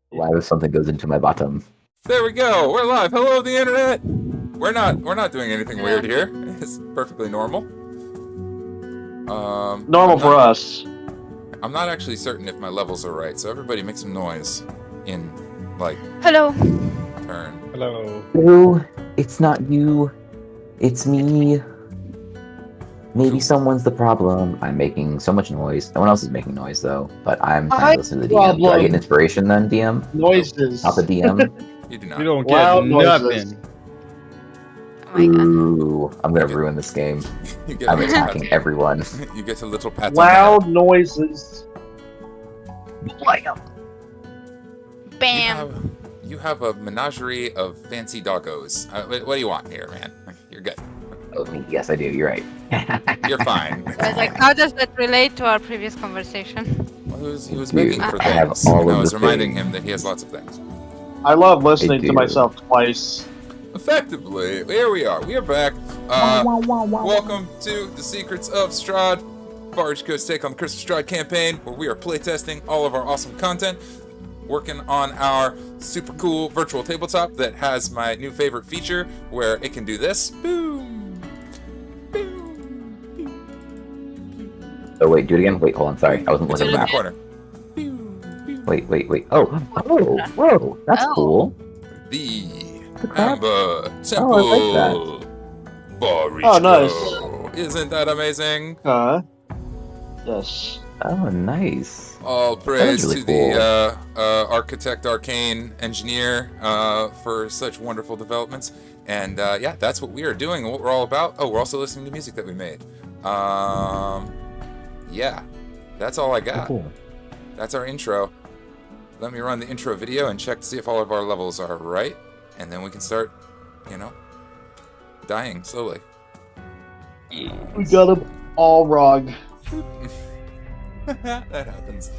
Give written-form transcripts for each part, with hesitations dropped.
Why if something goes into my bottom? There we go. We're live. Hello, the internet. We're not doing anything weird here. It's perfectly normal. Normal for us. I'm not actually certain if my levels are right, so everybody make some noise in like Hello. turn. Hello. No, it's not you. It's me. Maybe someone's the problem. I'm making so much noise. No one else is making noise though, but I'm trying to listen to the DM. Do I get an inspiration then, DM? Noises. Not the DM. You do not. You don't Loud get noises. nothing. Oh my god. Ooh, I'm gonna ruin this game. You get I'm a little attacking pat- everyone. You get a little pat. Loud noises. Bam. You have a menagerie of fancy doggos. What do you want here, man? You're good. Oh, yes, I do. You're right. You're fine. I was like, how does that relate to our previous conversation? Well, he was Dude, begging for I have things, all and I of was the reminding things. him that he has lots of things. I love listening do. to myself twice. Effectively, here we are. We are back. Welcome to the Secrets of Strahd, Far East Coast take on the Curse of Strahd campaign, where we are playtesting all of our awesome content, working on our super cool virtual tabletop that has my new favorite feature, where it can do this. Boom, boom, Oh wait, do it again. Wait, hold on. Sorry, I wasn't it's in looking the back. corner. Wait. Oh, whoa, that's Oh. cool. The crap? Amber Temple. Oh, I like Far East Oh, nice. Coast. Isn't that amazing? Yes. Oh, nice. All praise really to the architect, Arcane engineer for such wonderful developments. And yeah, that's what we are doing and what we're all about. Oh, we're also listening to music that we made. Yeah, that's all I got. Cool. That's our intro. Let me run the intro video and check to see if all of our levels are right. And then we can start, dying slowly. We got them all wrong. That happens.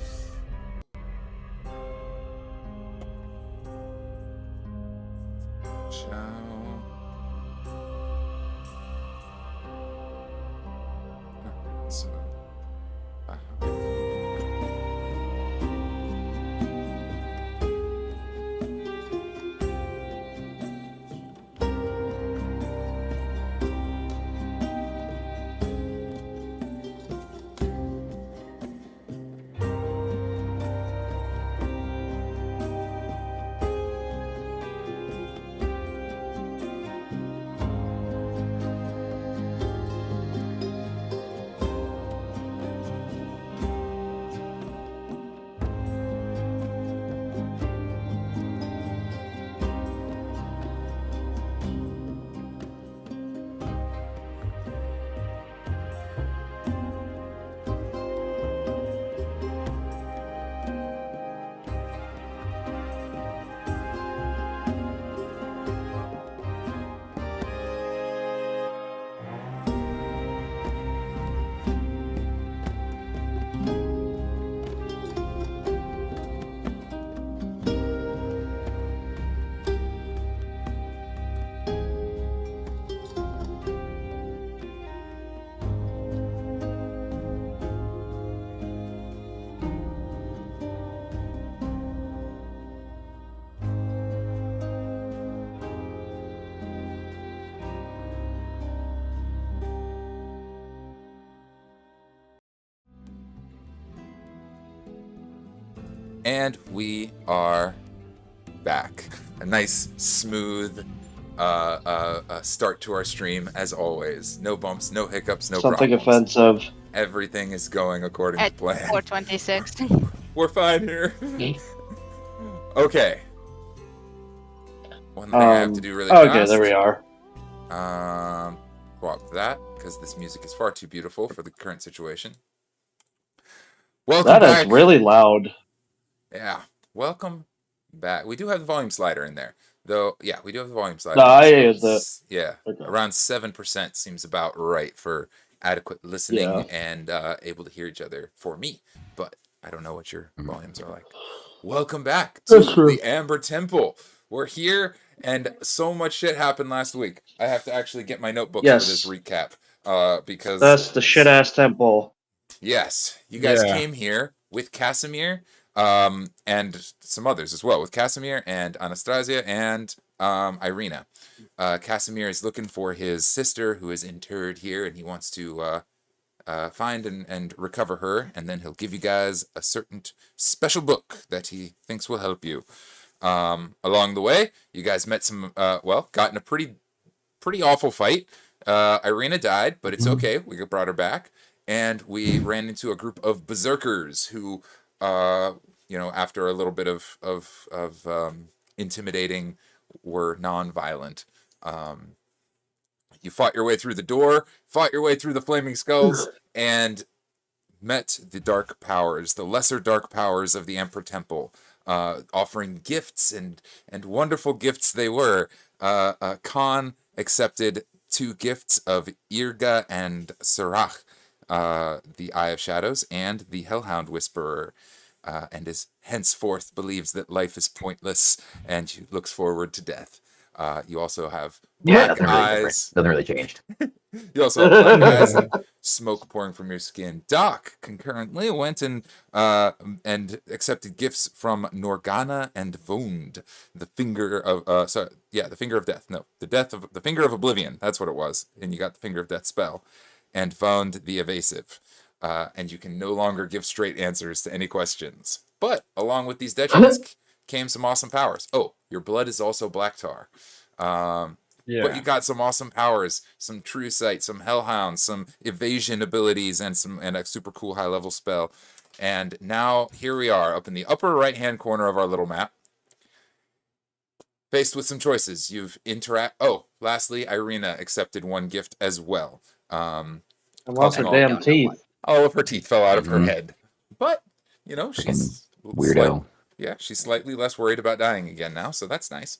Ciao. So, and we are back. A nice, smooth start to our stream, as always. No bumps, no hiccups, no Something problems. offensive. Everything is going according to At plan. 426. We're fine here. Okay. One thing I have to do really fast. Okay, there we are. Swap that, because this music is far too beautiful for the current situation. Welcome That back. is really loud. Yeah. Welcome back. We do have the volume slider in there. Though, yeah, we do have the volume slider. No, I So use it's- Yeah. Okay. Around 7% seems about right for adequate listening Yeah. and able to hear each other for me. But I don't know what your volumes are like. Welcome back to That's true. the Amber Temple. We're here, and so much shit happened last week. I have to actually get my notebook Yes. for this recap. Because That's the shit ass temple. yes, you guys Yeah. came here with Casimir, and some others as well, with Casimir and Anastasia and Irina. Casimir is looking for his sister who is interred here, and he wants to find and recover her, and then he'll give you guys a certain special book that he thinks will help you. Along the way, you guys met some, got in a pretty awful fight. Irina died, but it's okay. We brought her back, and we ran into a group of berserkers who, after a little bit of intimidating, were non-violent. You fought your way through the door, fought your way through the flaming skulls, and met the dark powers, the lesser dark powers of the Emperor Temple, offering gifts, and wonderful gifts they were. Kahn accepted 2 gifts of Irga and Sarach, the Eye of Shadows, and the Hellhound Whisperer, and is henceforth believes that life is pointless and looks forward to death. You also have black eyes. Nothing really changed. You also have black eyes and smoke pouring from your skin. Doc concurrently went and accepted gifts from Norgana and Vund, the finger of the finger of death. No, the finger of oblivion. That's what it was. And you got the finger of death spell, and Vund the evasive. And you can no longer give straight answers to any questions. But along with these detriments came some awesome powers. Oh, your blood is also black tar. But you got some awesome powers, some true sight, some hellhounds, some evasion abilities, and a super cool high level spell. And now here we are up in the upper right hand corner of our little map, faced with some choices. Lastly, Irina accepted 1 gift as well. And lost her damn teeth. All of her teeth fell out of her head. But, she's weirdo. She's slightly less worried about dying again now, so that's nice.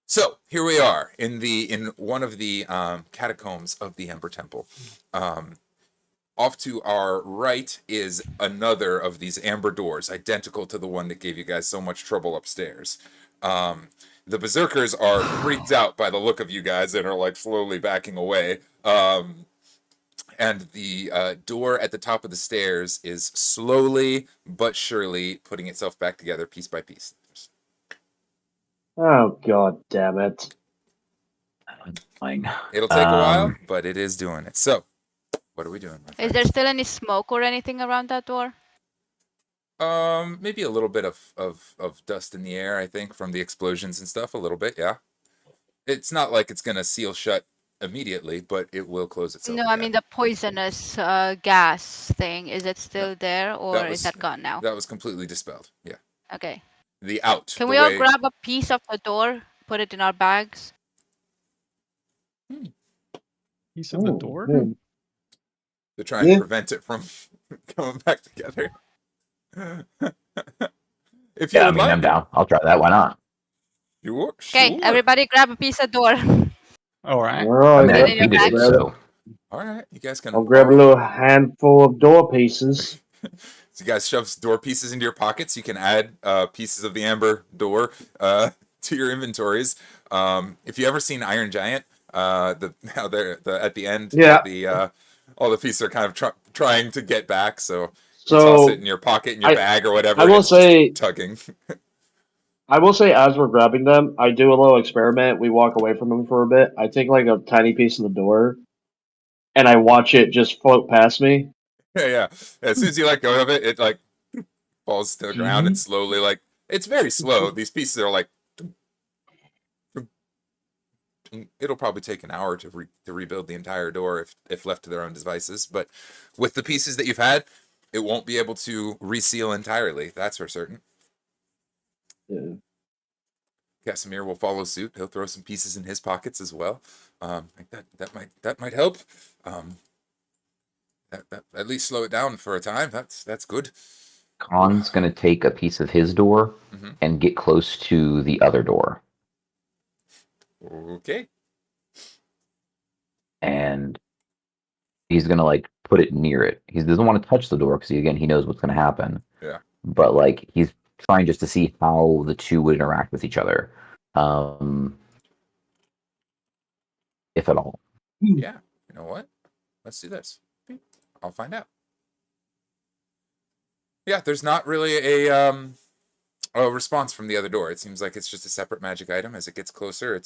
So here we are in one of the catacombs of the Ember Temple. Off to our right is another of these amber doors, identical to the one that gave you guys so much trouble upstairs. The berserkers are freaked out by the look of you guys and are slowly backing away. And the door at the top of the stairs is slowly but surely putting itself back together piece by piece. Oh, God damn it. Fine. It'll take a while, but it is doing it. So, what are we doing? Is there still any smoke or anything around that door? Maybe a little bit of dust in the air, I think, from the explosions and stuff. A little bit, yeah. It's not like it's going to seal shut immediately, but it will close itself. No, I mean the poisonous gas thing. Is it still there, or is that gone now? That was completely dispelled, yeah. Okay. The out. Can we all grab a piece of the door, put it in our bags? Piece of the door? To try and prevent it from coming back together. If you like. I'm down. I'll try that. Why not? Sure. Okay, everybody grab a piece of door. All right. All Put it in your bag. All right, you guys can. I'll grab a little handful of door pieces. So you guys shove door pieces into your pockets. You can add pieces of the amber door to your inventories. If you ever seen Iron Giant, at the end, all the pieces are kind of trying to get back. So you toss it in your pocket, in your bag, or whatever. I will say, tugging. I will say, as we're grabbing them, I do a little experiment. We walk away from them for a bit. I take a tiny piece of the door, and I watch it just float past me. Yeah. As soon as you let go of it, it falls to the ground and slowly it's very slow. These pieces are it'll probably take an hour to rebuild the entire door if left to their own devices. But with the pieces that you've had, it won't be able to reseal entirely. That's for certain. Yeah. Casimir will follow suit. He'll throw some pieces in his pockets as well. That might help. That at least slow it down for a time. That's good. Kahn's gonna take a piece of his door and get close to the other door. Okay. And he's gonna put it near it. He doesn't want to touch the door because he knows what's gonna happen. Yeah. But he's trying just to see how the two would interact with each other, if at all. Yeah. You know what? Let's do this. I'll find out. Yeah, there's not really a response from the other door. It seems like it's just a separate magic item. As it gets closer,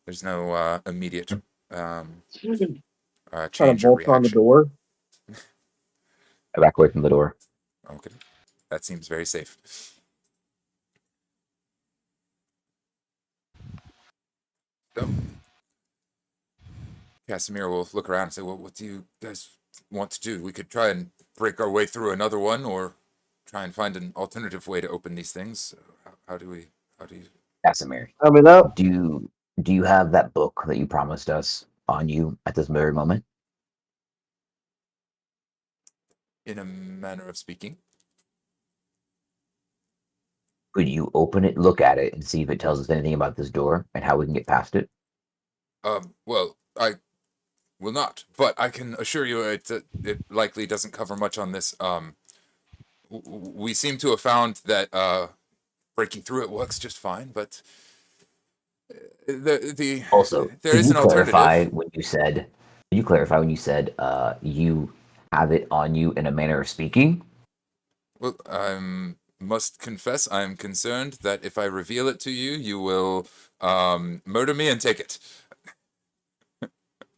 there's no immediate Trying change to or bolt on the reaction. door. I back away from the door. Okay, that seems very safe. So, Casimir will look around and say, "Well, what do you guys want to do? We could try and break our way through another one, or try and find an alternative way to open these things. How do you? Casimir, I mean, that do you have that book that you promised us on you at this very moment? In a manner of speaking. Could you open it, look at it, and see if it tells us anything about this door and how we can get past it? Well, I will not, but I can assure you it likely doesn't cover much on this. We seem to have found that breaking through it works just fine, but Also, there is an alternative. Did you clarify when you said you have it on you in a manner of speaking? Well, I must confess I am concerned that if I reveal it to you, you will murder me and take it.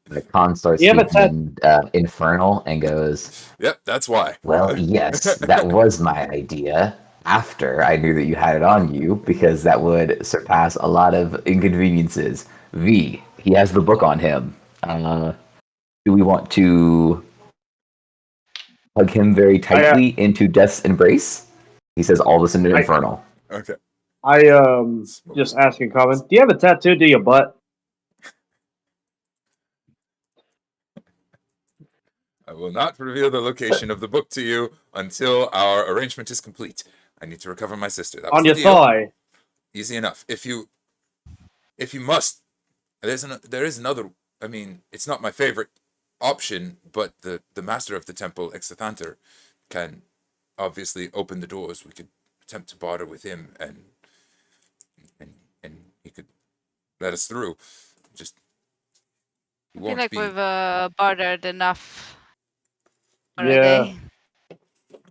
The Kahn starts speaking infernal and goes, "Yep, that's why." Well, yes, that was my idea. After I knew that you had it on you, because that would surpass a lot of inconveniences. He has the book on him. Do we want to hug him very tightly into death's embrace? He says all this in infernal. Okay. Just asking common. Do you have a tattoo to your butt? I will not reveal the location of the book to you until our arrangement is complete. I need to recover my sister. That was On your the deal. thigh. Easy enough. If you must, there is another. I mean, it's not my favorite option, but the master of the temple, Exathanter, can obviously open the doors. We could attempt to barter with him, and he could let us through. Just I feel like we've bartered enough. Yeah.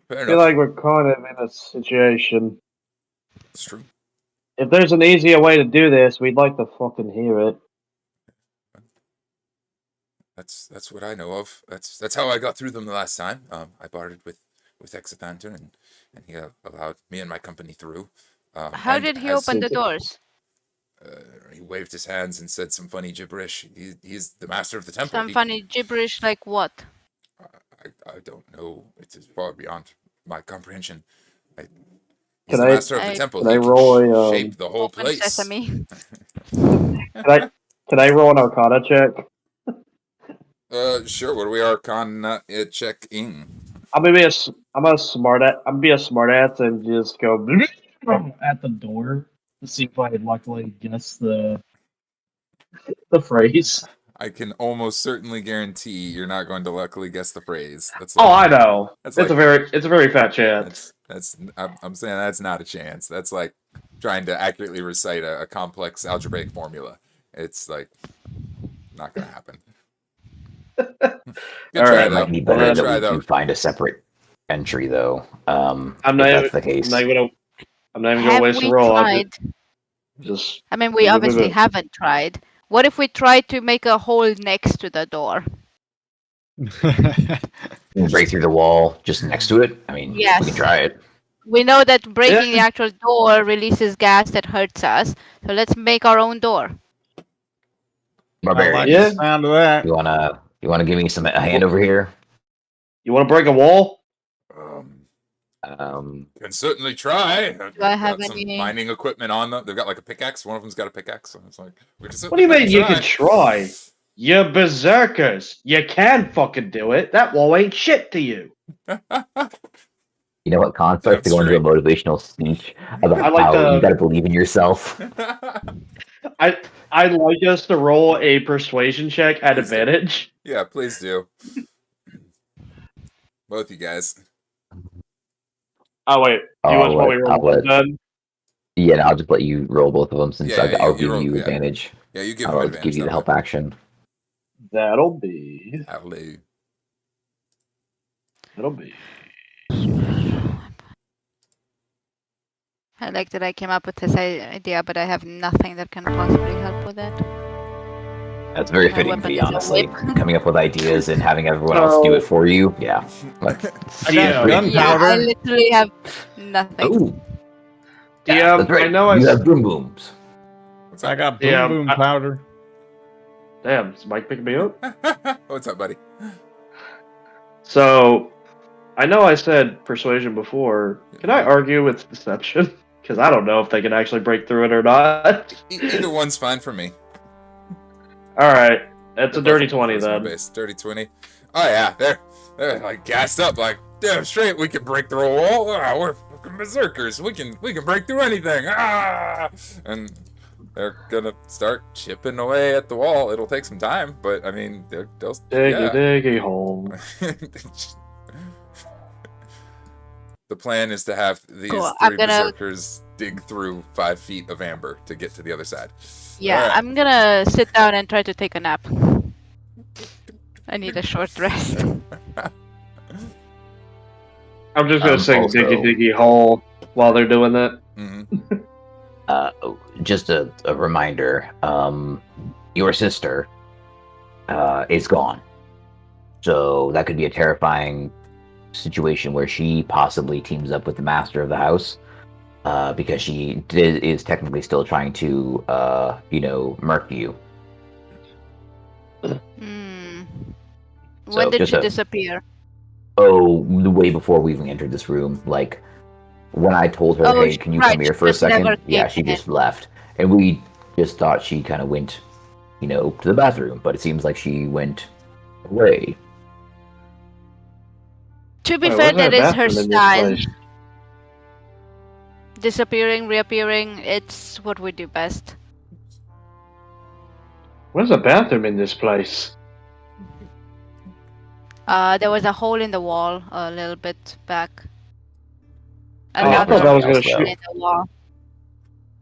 Fair I feel enough. like we're kind of in a situation. It's true. If there's an easier way to do this, we'd like to fucking hear it. That's what I know of. That's how I got through them the last time. I bartered with Exathanter, and he allowed me and my company through. How did he open the doors? He waved his hands and said some funny gibberish. He's the master of the temple. Some funny gibberish like what? I don't know. It's far beyond my comprehension. He's Can the I- master of the temple. can I He roll a, shape the whole Open place. sesame. Can I roll an Arcana check? Sure. What do we Arcana checking? I'm gonna be a smart ass and just go at the door to see if I luckily guess the phrase. I can almost certainly guarantee you're not going to luckily guess the phrase. That's Oh, I know. That's It's a very fat chance. I'm saying that's not a chance. That's like trying to accurately recite a complex algebraic formula. It's like not gonna happen. Good try, It though. might be better Good that try, we though. do find a separate entry, though. I'm if not that's even, the case. I'm not even gonna Have waste we a roll. tried? Just I mean, we obviously haven't tried. What if we try to make a hole next to the door? Break through the wall just next to it? I mean, Yes. we can try it. We know that breaking the actual door releases gas that hurts us, so let's make our own door. Barbarian, I like Yeah. the sound of that. you wanna give me a hand over here? You want to break a wall? Can certainly try. Do I have got some any- mining equipment on them. They've got like a pickaxe. One of them's got a pickaxe. So it's like, we can What do you certainly mean you can try? You're berserkers. You can fucking do it. That wall ain't shit to you. You know what? Kahn starts to go into a motivational speech about I like how the- you gotta believe in yourself. I'd like us to roll a persuasion check at Please do. advantage. Yeah, please do. Both you guys. Oh wait, you I'll want while we let- roll I'll one let- then? Yeah, no, I'll just let you roll both of them since Yeah, I'll you give roll- you yeah. advantage. Yeah, you give I'll him just give advantage. you the help action. That'll be. Hallelujah. That'll be. I like that I came up with this idea, but I have nothing that can possibly help with it. That's very My fitting, weapon V, is a honestly. whip. Coming up with ideas and having everyone else do it for you. Yeah. Like, I got Yeah. Yeah, I gunpowder. literally have nothing. oh, yeah, that's right. I know You have boom booms. What's I up? got boom boom powder. Damn, is Mike picking me up? What's up, buddy? So, I know I said persuasion before. Can I argue with deception? Because I don't know if they can actually break through it or not. Either one's fine for me. All right, that's They're a dirty both 20 charisma then. based. Dirty 20. Oh yeah, they're like gassed up, like damn straight. We can break through a wall. Wow, we're fucking berserkers. We can break through anything. Ah! And they're gonna start chipping away at the wall. It'll take some time, but I mean, they'll Diggy hole. The plan is to have these Cool, three berserkers dig through 5 feet of amber to get to the other side. Yeah, Alright. I'm gonna sit down and try to take a nap. I need a short rest. I'm just gonna sing Also- Diggy Diggy Hole while they're doing that. Mm-hmm. Just a reminder. Your sister is gone. So that could be a terrifying situation where she possibly teams up with the master of the house. Because she is technically still trying to, murk you. Hmm. So When did just she a- disappear? Oh, way before we even entered this room. Like, when I told her, Oh, hey, can you right, come here she for a just never second? Yeah, came she in. just left. And we just thought she kind of went, to the bathroom. But it seems like she went away. To be Wait, fair, where's that that is her bathroom in this style. place? Disappearing, reappearing, it's what we do best. Where's a bathroom in this place? There was a hole in the wall a little bit back. Oh, I thought that was gonna shoot. in the wall.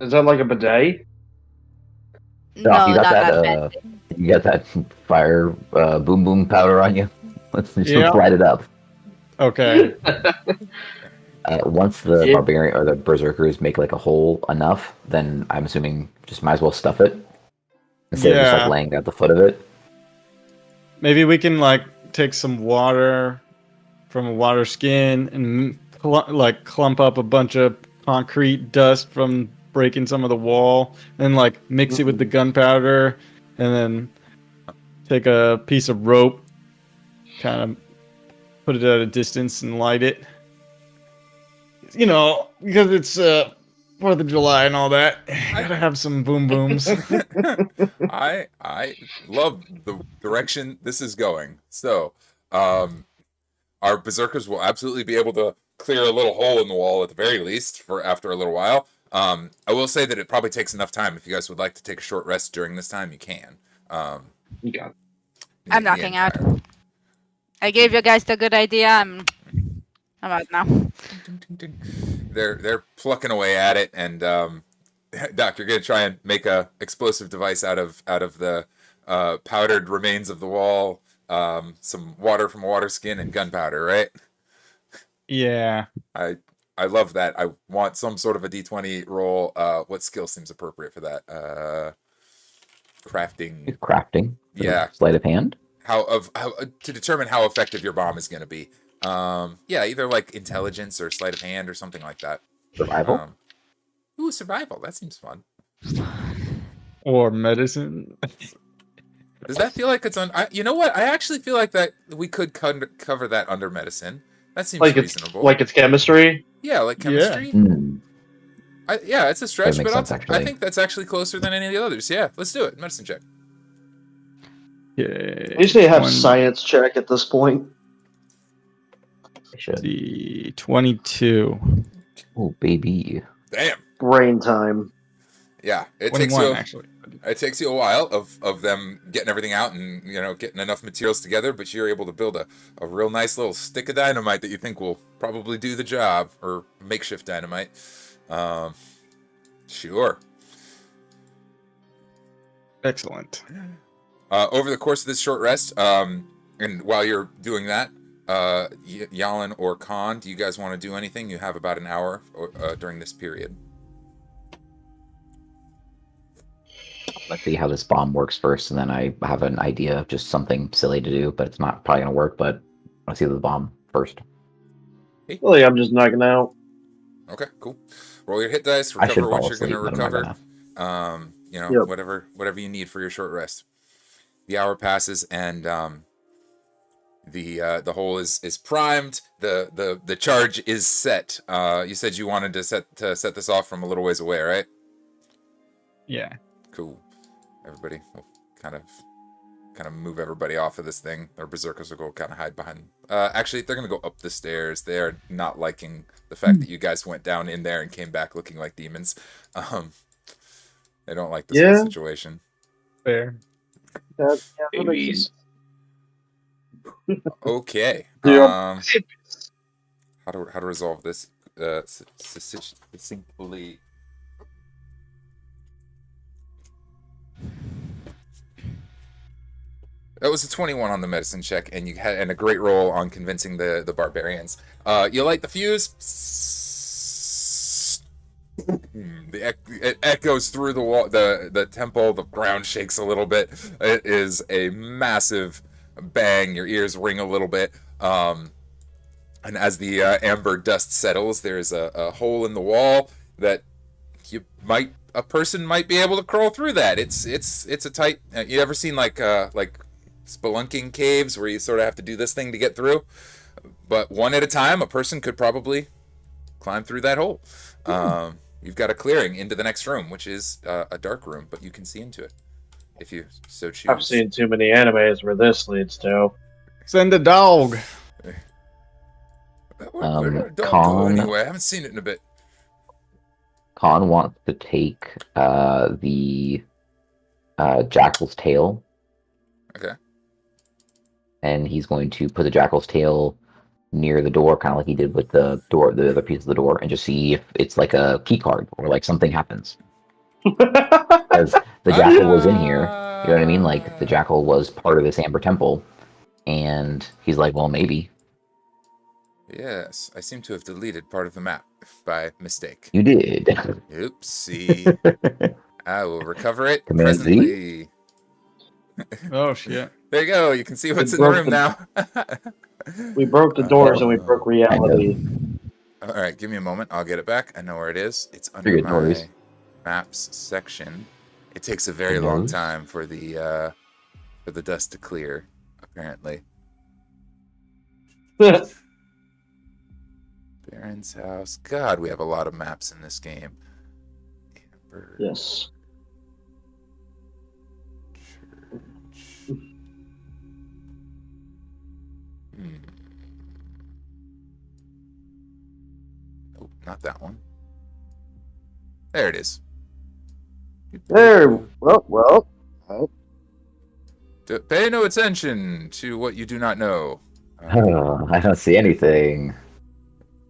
Is that like a bidet? Doc, No, you got not that, that fancy. You got that fire boom boom powder on you? Let's just Yeah. light it up. Okay. Once the Yeah. barbarian or the berserkers make like a hole enough, then I'm assuming just might as well stuff it instead of just Yeah. like laying at the foot of it. Maybe we can take some water from a water skin and clump up a bunch of concrete dust from breaking some of the wall, and mix it with the gunpowder, and then take a piece of rope, kind of put it at a distance and light it. Because it's 4th of July and all that. Gotta have some boom booms. I love the direction this is going. So, our berserkers will absolutely be able to clear a little hole in the wall at the very least for after a little while. I will say that it probably takes enough time. If you guys would like to take a short rest during this time, you can. You got it. I'm knocking out. I gave you guys the good idea. I'm out now. They're plucking away at it, and Doc, you're gonna try and make a explosive device out of the powdered remains of the wall, some water from a water skin, and gunpowder, right? Yeah. I love that. I want some sort of a D20 roll. What skill seems appropriate for that? Crafting. Crafting. Yeah. Sleight of hand. How to determine how effective your bomb is going to be. Yeah, either like intelligence or sleight of hand or something like that. Survival. Ooh, survival. That seems fun. Or medicine. Does that feel like it's on? You know what? I actually feel like that we could cover that under medicine. That seems reasonable. It's chemistry. Yeah, like chemistry. Yeah. Yeah, it's a stretch, That but makes sense, I think that's actually closer than any of the others. Yeah, let's do it. Medicine check. Yeah. I usually have science check at this point. I should. The 22. Oh, baby. Damn. Brain time. Yeah, it 21 actually. It takes you a while of them getting everything out and getting enough materials together, but you're able to build a real nice little stick of dynamite that you think will probably do the job, or makeshift dynamite. Sure. Excellent. Over the course of this short rest, and while you're doing that, Jalin or Kahn, do you guys want to do anything? You have about an hour during this period. Let's see how this bomb works first, and then I have an idea of just something silly to do, but it's not probably gonna work. But let's see the bomb first. Really, I'm just knocking out. Okay, cool. Roll your hit dice. I should Recover fall what you're going to asleep, but I'm not recover. gonna. Yep. Whatever you need for your short rest. The hour passes, and the hole is primed. The charge is set. You said you wanted to set this off from a little ways away, right? Yeah. Cool. Everybody will kind of move everybody off of this thing. Our berserkers will go kind of hide behind. Actually, they're gonna go up the stairs. They are not liking the fact that you guys went down in there and came back looking like demons. They don't like this whole situation. Fair. Babies. Okay. Yeah. How to resolve this succinctly? That was a 21 on the medicine check, and you had a great roll on convincing the barbarians. You light the fuse. It echoes through the wall, the temple. The ground shakes a little bit. It is a massive bang. Your ears ring a little bit. And as the amber dust settles, there's a hole in the wall that a person might be able to crawl through that. It's a tight. You ever seen like spelunking caves where you sort of have to do this thing to get through? But one at a time, a person could probably climb through that hole. You've got a clearing into the next room, which is a dark room, but you can see into it if you so choose. I've seen too many animes where this leads to. Send a dog. Where did a dog go Kahn- anyway? I haven't seen it in a bit. Kahn wants to take the jackal's tail. Okay. And he's going to put the jackal's tail near the door, kind of like he did with the door, the other piece of the door, and just see if it's like a key card or like something happens. Because the jackal was in here, you know what I mean? Like the jackal was part of this Amber Temple, and he's like, well, maybe. Yes, I seem to have deleted part of the map by mistake. You did. Oopsie. I will recover it Command Z? presently. Oh shit. There you go. You can see what's in the room now. We broke the doors and we broke reality. All right, give me a moment. I'll get it back. I know where it is. It's under Good my noise. maps section. It takes a very Good long noise. time for the dust to clear, apparently. Baron's house. God, we have a lot of maps in this game. Amber Yes. Church. Nope, not that one. There it is. There. Well. Pay no attention to what you do not know. Oh, I don't see anything.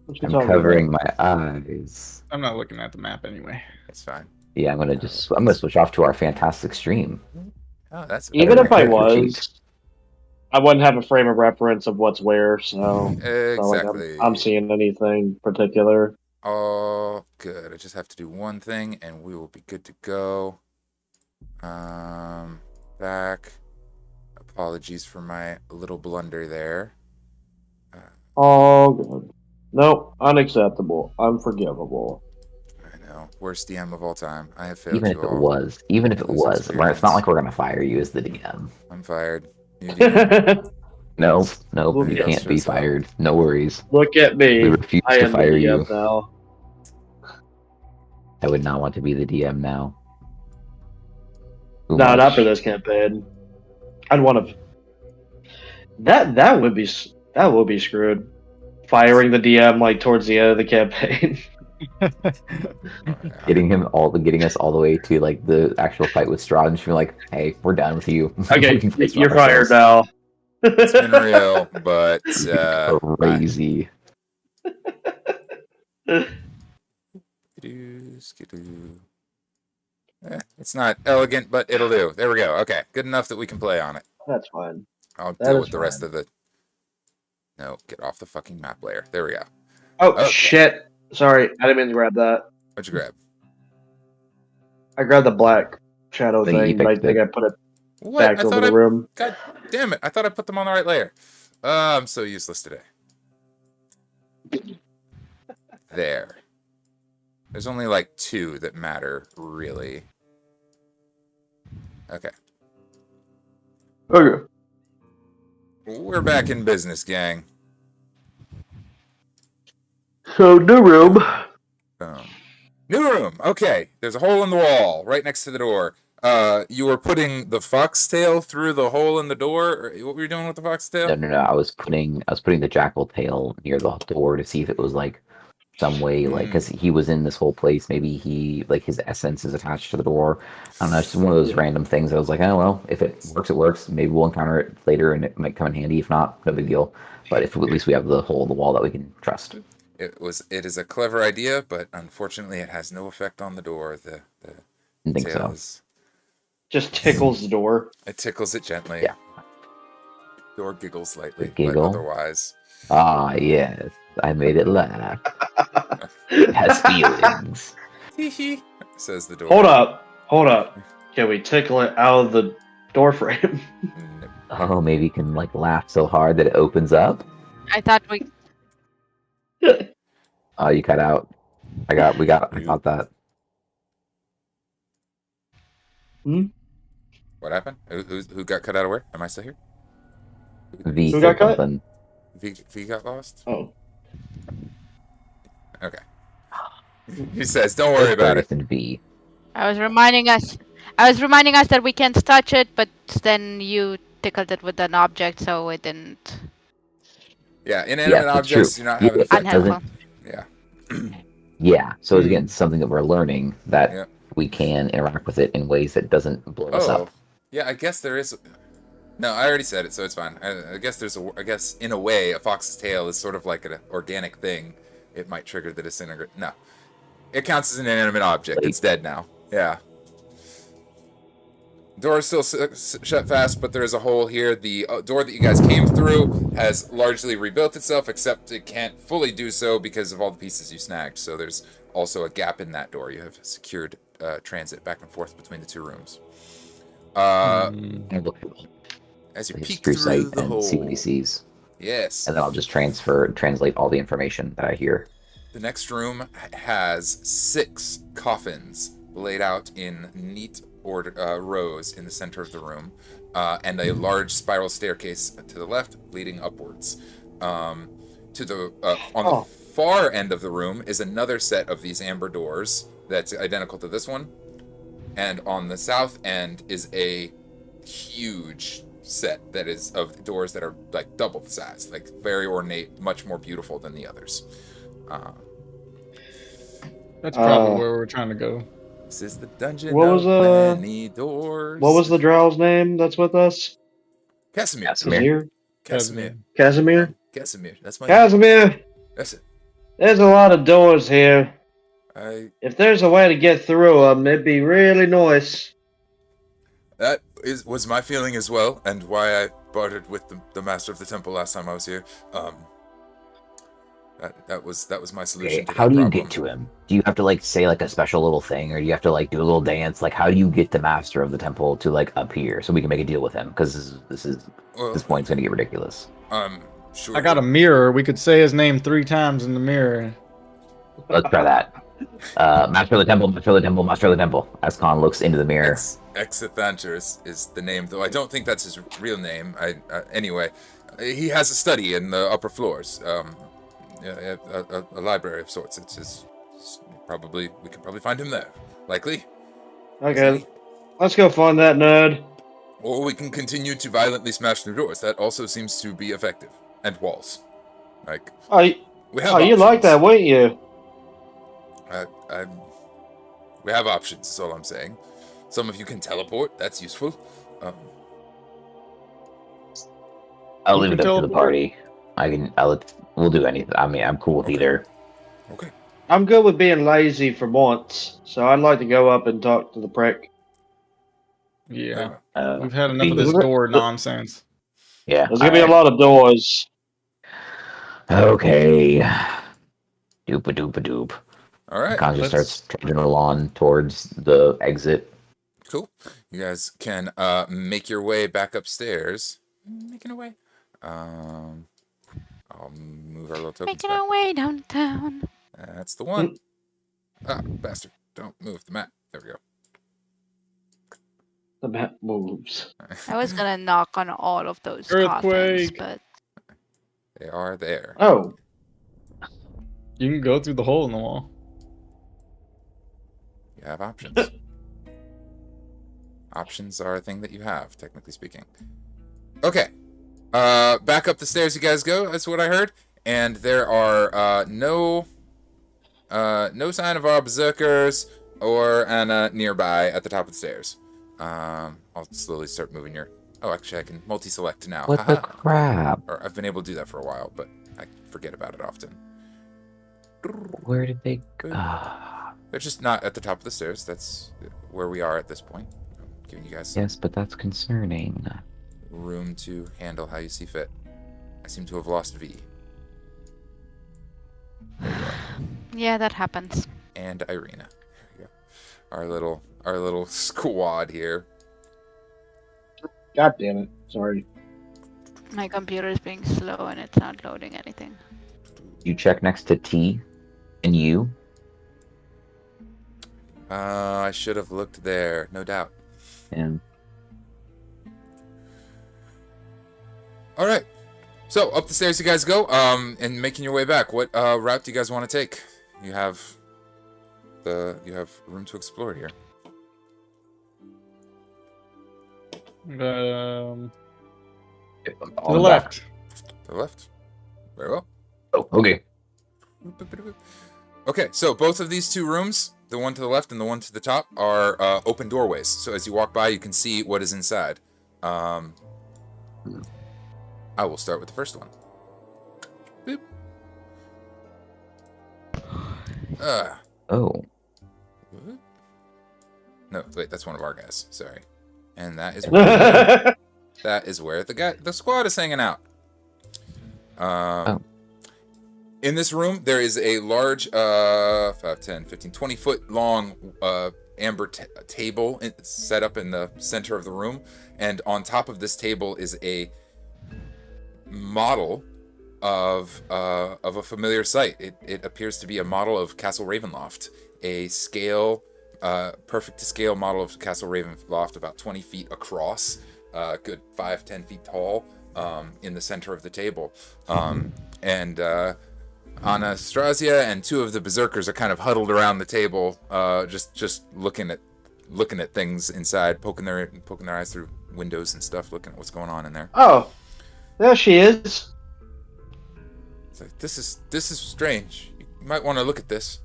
What you I'm talking covering about? my eyes. I'm not looking at the map anyway. It's fine. Yeah, I'm gonna switch off to our fantastic stream. Oh, that's Even if I Cheat. was, I wouldn't have a frame of reference of what's where, so it's not like exactly. I'm seeing anything particular. Oh, good. I just have to do one thing, and we will be good to go. Back. Apologies for my little blunder there. Oh, good. Nope, unacceptable. Unforgivable. I know. Worst DM of all time. I have failed Even if you it all. was, This it's not like we're gonna fire you as the DM. I'm fired. New DM. Nope, Look you at can't be yourself. fired. No worries. Look at me. We refuse I to am the fire DM you. now. I would not want to be the DM now. No, not for this campaign. I'd want to. That would be screwed. Firing the DM like towards the end of the campaign. Getting us all the way to like the actual fight with Strahd, and just be like, "Hey, we're done with you." Okay, We can face you're ourselves. fired now. It's been real, but Crazy. It's not elegant, but it'll do. There we go. Okay, good enough that we can play on it. That's fine. I'll That deal is with the rest fine. of the No, get off the fucking map layer. There we go. Oh, Okay. shit. Sorry, I didn't mean to grab that. What'd you grab? I grabbed the black shadow Think you thing, but I picked think it. I put it What? back I over thought the room. God damn it. I thought I put them on the right layer. I'm so useless today. There. There's only like 2 that matter, really. Okay. Okay. We're back in business, gang. So, new room. Boom. New room. Okay. There's a hole in the wall right next to the door. You were putting the foxtail through the hole in the door? Or what were you doing with the foxtail? No. I was putting the jackal tail near the door to see if it was like some way, like, because he was in this whole place. Maybe he, like, his essence is attached to the door. I don't know. It's just one of those random things. I was like, oh well, if it works, it works. Maybe we'll encounter it later, and it might come in handy. If not, no big deal. But if at least we have the hole in the wall that we can trust. It is a clever idea, but unfortunately, it has no effect on the door. The I think tail so. is. Just tickles the door. It tickles it gently. Yeah. Door giggles slightly, Giggle. but otherwise. Ah, yes, I made it laugh. It has feelings. Hee says the door. Hold up. Can we tickle it out of the door frame? No. Oh, maybe you can like laugh so hard that it opens up. I thought we. Oh, you cut out. I got that. What happened? Who got cut out of where? Am I still here? V Who got cut? something. V got lost? Oh. Okay. He says, don't worry about it. V. I was reminding us that we can't touch it, but then you tickled it with an object, so it didn't. Yeah, inanimate that's objects true. do not have an Yeah, effect. Unhelpful. Yeah. Yeah. So again, something that we're learning that Yeah. we can interact with it in ways that doesn't blow us up. Yeah, I guess there is. No, I already said it, so it's fine. I guess I guess in a way, a fox's tail is sort of like an organic thing. It might trigger the disintegrate. No, it counts as an inanimate object. It's dead now. Yeah. Door is still shut fast, but there is a hole here. The door that you guys came through has largely rebuilt itself, except it can't fully do so because of all the pieces you snagged. So there's also a gap in that door. You have secured transit back and forth between the 2 rooms. I look As you at his peek true through sight the and hole, see what he sees, yes, and then I'll just translate all the information that I hear. the next room has 6 coffins laid out in neat rows in the center of the room, and a large spiral staircase to the left leading upwards. On the far end of the room is another set of these amber doors that's identical to this one, and on the south end is a huge set that is of doors that are like double the size, like very ornate, much more beautiful than the others. That's probably where we're trying to go. This is the dungeon What of was, many doors. What was the drow's name that's with us? Casimir? Casimir. Casimir? Casimir. That's my Casimir! That's it. There's a lot of doors here. That If there's a way to get through them, it'd be really nice. was my feeling as well, and why I bartered with the master of the temple last time I was here. That was my solution. Okay, to how that do you problem. get to him? Do you have to like say like a special little thing, or do you have to like do a little dance? Like, how do you get the master of the temple to like appear so we can make a deal with him? Because this point's gonna get ridiculous. Sure. I got a mirror. We could say his name 3 times in the mirror. Let's try that. Master of the temple, master of the temple, master of the temple. As Kahn looks into the mirror. Exithancher is the name, though I don't think that's his real name. Anyway, he has a study in the upper floors. A library of sorts. We can probably find him there. Likely. Okay, let's go find that nerd. Or we can continue to violently smash through doors. That also seems to be effective. And walls. Like, we have you like that, wouldn't you? We have options, is all I'm saying. Some of you can teleport. That's useful. I'll leave it up to the party. We'll do anything. I mean, I'm cool with either. Okay. I'm good with being lazy for once, so I'd like to go up and talk to the prick. Yeah. We've had enough of this Look- door nonsense. Yeah. There's gonna be a lot of doors. Okay. Doop-a-doop-a-doop. All right. Kahn just starts trudging along towards the exit. Cool. You guys can make your way back upstairs. Making our way. I'll move our little tokens Making back. our way downtown. That's the one. Ah, bastard. Don't move the map. There we go. The map moves. I was gonna knock on all of those Earthquake. coffins, but They are there. Oh, You can go through the hole in the wall. You have options. Options are a thing that you have, technically speaking. Okay. Back up the stairs you guys go. That's what I heard. And there are no sign of our berserkers or Anna nearby at the top of the stairs. I'll slowly start moving your... Oh, actually, I can multi-select now. What the crap? Or I've been able to do that for a while, but I forget about it often. Where did they go? They're just not at the top of the stairs. That's where we are at this point. I'm giving you guys some Yes, but that's concerning. room to handle how you see fit. I seem to have lost V. There you are. yeah, that happens. And Irina. There you go. Our little squad here. god damn it! Sorry. My computer is being slow and it's not loading anything. You check next to T and U. I should have looked there, no doubt. And All right. So up the stairs you guys go. And making your way back. What route do you guys want to take? You have room to explore here. To on the left. To the left. Very well. Oh, okay. Okay, so both of these two rooms, the one to the left and the one to the top, are open doorways. So as you walk by, you can see what is inside. I will start with the first one. Boop. Oh. What? No, wait, that's one of our guys. Sorry. And that is where the squad is hanging out. In this room, there is a large 5, 10, 15, 20 foot long amber table set up in the center of the room. And on top of this table is a model of a familiar sight. It appears to be a model of Castle Ravenloft, a scale, perfect to scale model of Castle Ravenloft, about 20 feet across, good 5-10 feet tall, in the center of the table. And Anastasia and two of the berserkers are kind of huddled around the table, just looking at things inside, poking their eyes through windows and stuff, looking at what's going on in there. Oh, there she is. It's like, this is strange. You might want to look at this.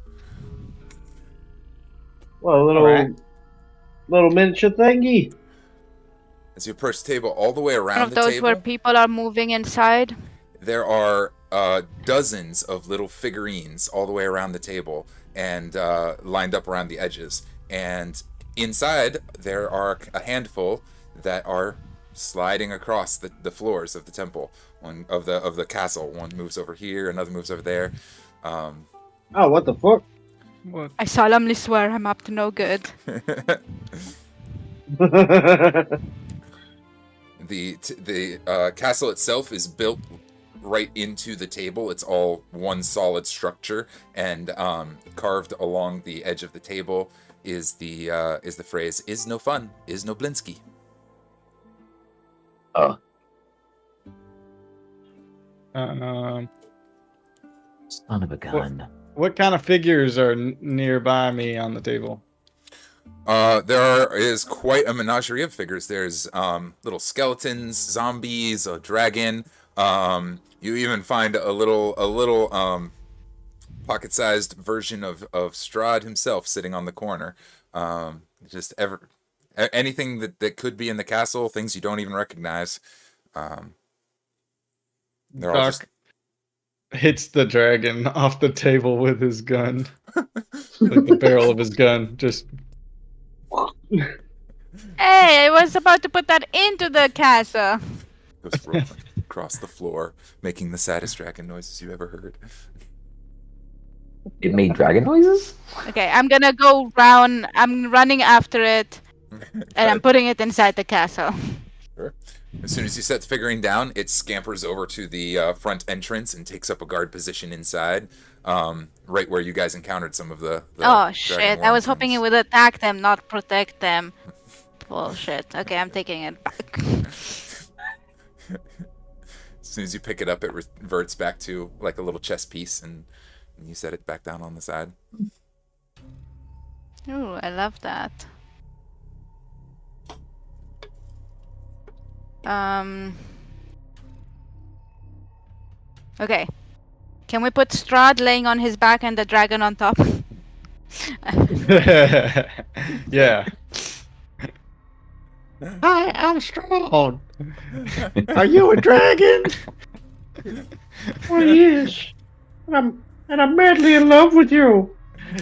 Well, little miniature thingy. As you approach the table, all the way around One of the those table, where people are moving inside. there are dozens of little figurines all the way around the table and lined up around the edges. And inside, there are a handful that are sliding across the floors of the temple, one of the castle. One moves over here, another moves over there. Oh, what the fuck? What? I solemnly swear I'm up to no good. The castle itself is built right into the table. It's all one solid structure, and carved along the edge of the table is the phrase "Is no fun, is no Blinsky." Oh. Son of a gun. What kind of figures are nearby me on the table? There is quite a menagerie of figures. There's little skeletons, zombies, a dragon. You even find a little pocket-sized version of Strahd himself sitting on the corner. Just anything that could be in the castle, things you don't even recognize. They're all just... hits the dragon off the table with his gun. Like the barrel of his gun. Just... Hey, I was about to put that into the castle. goes across the floor, making the saddest dragon noises you've ever heard. It made dragon noises? Okay, I'm gonna go round. I'm running after it, and I'm putting it inside the castle. Sure. As soon as you set the figurine down, it scampers over to the front entrance and takes up a guard position inside, right where you guys encountered some of the Oh dragon shit! I was hoping it things. would attack them, not protect them. Bullshit. Okay, I'm taking it back. As soon as you pick it up, it reverts back to like a little chess piece, and you set it back down on the side. Ooh, I love that. Okay. Can we put Strahd laying on his back and the dragon on top? Yeah. Hi, I'm Strahd. Are you a dragon? Oh yes, and I'm madly in love with you.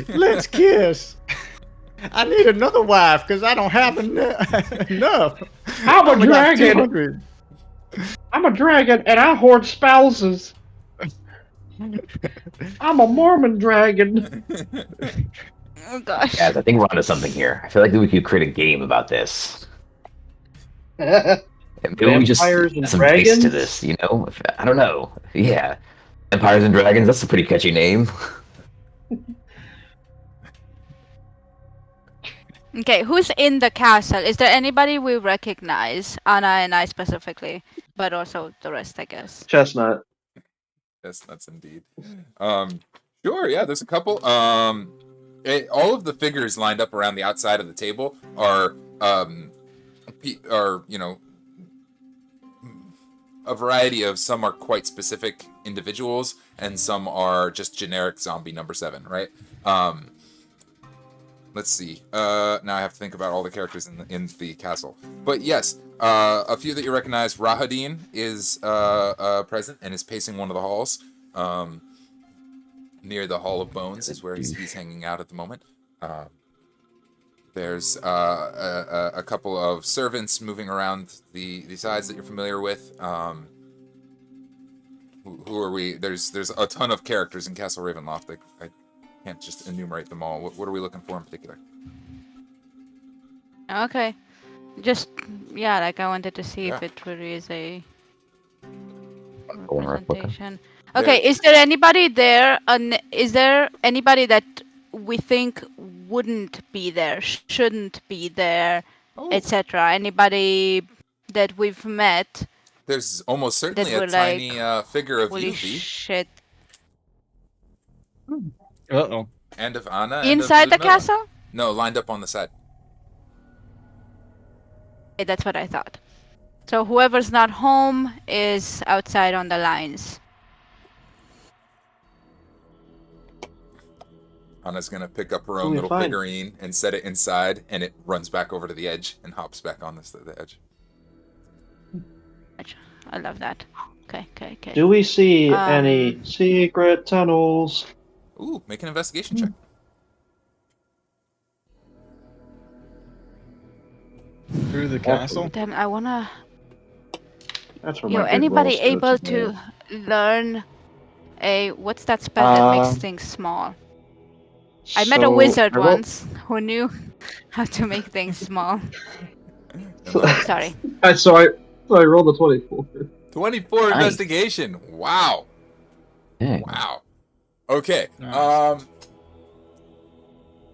Let's kiss. I need another wife because I don't have enough. I'm a I only got dragon. 200. I'm a dragon, and I hoard spouses. I'm a Mormon dragon. Oh gosh. Yeah, I think we're onto something here. I feel like we could create a game about this. Maybe we just Vampires add and some taste to dragons? this, you know? I don't know. Yeah. Vampires and Dragons, that's a pretty catchy name. Okay, who's in the castle? Is there anybody we recognize? Anna and I specifically, but also the rest, I guess. Chestnut. Yes, that's indeed. Sure, yeah, there's a couple. All of the figures lined up around the outside of the table are you know, a variety of, some are quite specific individuals, and some are just generic zombie number 7, right? Let's see. Now I have to think about all the characters in the castle. But yes, a few that you recognize. Rahadin is present and is pacing one of the halls. Near the Hall of Bones is where he's hanging out at the moment. There's a couple of servants moving around the sides that you're familiar with. Who are we? There's a ton of characters in Castle Ravenloft. I can't just enumerate them all. What are we looking for in particular? Okay. Just, yeah, like I wanted to see if it really is a representation. Okay, is there anybody there? Is there anybody that we think wouldn't be there, shouldn't be there, etc.? Anybody that we've met? There's almost certainly a like, tiny figure of holy Yuvi shit. Uh-oh. and of Anna. Inside and of the castle? No, lined up on the side. Okay, that's what I thought. So whoever's not home is outside on the lines. Anna's gonna pick up her own little figurine and set it inside, and it runs back over to the edge and hops back on the edge. I love that. Okay. Do we see any secret tunnels? Ooh, make an investigation check. Through the castle? Damn, I wanna... That's where my anybody big rolls able go to learn a... What's that spell that makes things small? I met a wizard once who knew how to make things small. Sorry. So I rolled a 24. 24 Nice. investigation. Wow. Dang. Wow. Okay. Nice.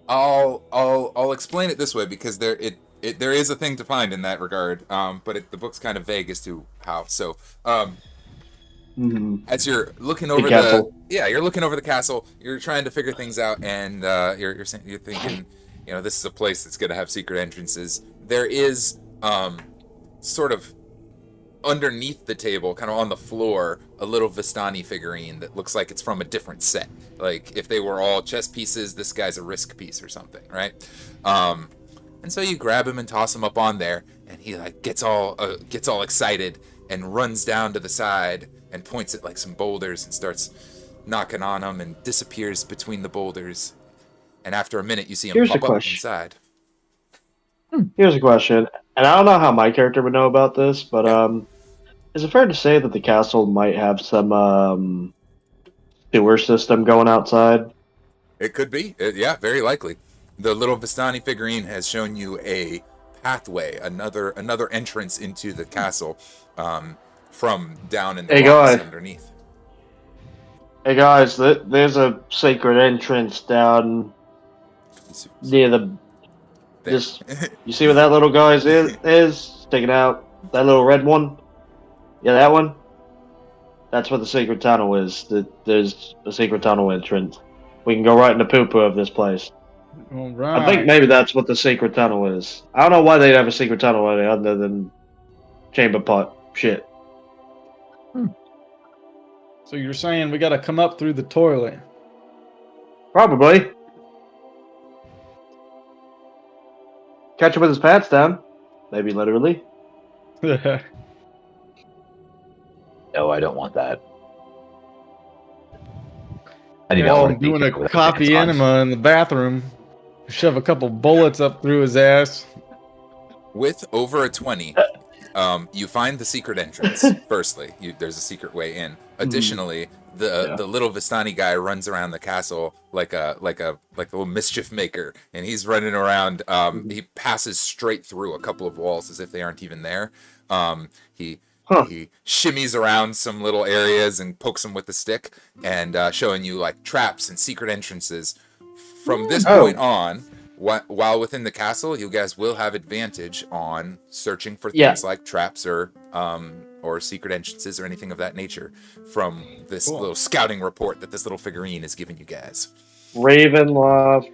I'll explain it this way because there is a thing to find in that regard. But the book's kind of vague as to how. So, as you're looking over you're looking over the castle. You're trying to figure things out, and you're thinking, this is a place that's gonna have secret entrances. There is sort of underneath the table, kind of on the floor, a little Vistani figurine that looks like it's from a different set. Like if they were all chess pieces, this guy's a risk piece or something, right? And so you grab him and toss him up on there, and he like gets all excited and runs down to the side and points at like some boulders and starts knocking on them and disappears between the boulders. And after a minute, you see him pop up inside. Here's a question, and I don't know how my character would know about this, but Is it fair to say that the castle might have some sewer system going outside? It could be. Yeah, very likely. The little Vistani figurine has shown you a pathway, another entrance into the castle, from down in the rocks underneath. Hey guys, there's a secret entrance down near the. Just you see where that little guy is sticking out? That little red one? Yeah, that one. That's where the secret tunnel is. There's a secret tunnel entrance. We can go right in the poo-poo of this place. All right. I think maybe that's what the secret tunnel is. I don't know why they'd have a secret tunnel other than chamber pot shit. So you're saying we got to come up through the toilet? Probably. Catch him with his pants down. Maybe literally. No, I don't want that. I'm doing a coffee enema in the bathroom. Shove a couple bullets up through his ass. With over a 20, you find the secret entrance. Firstly, there's a secret way in. Additionally, the little Vistani guy runs around the castle like a little mischief maker, and he's running around. He passes straight through a couple of walls as if they aren't even there. He shimmies around some little areas and pokes them with the stick, and showing you like traps and secret entrances. From this point on, while within the castle, you guys will have advantage on searching for things like traps or secret entrances or anything of that nature from this little scouting report that this little figurine is giving you guys. Ravenloft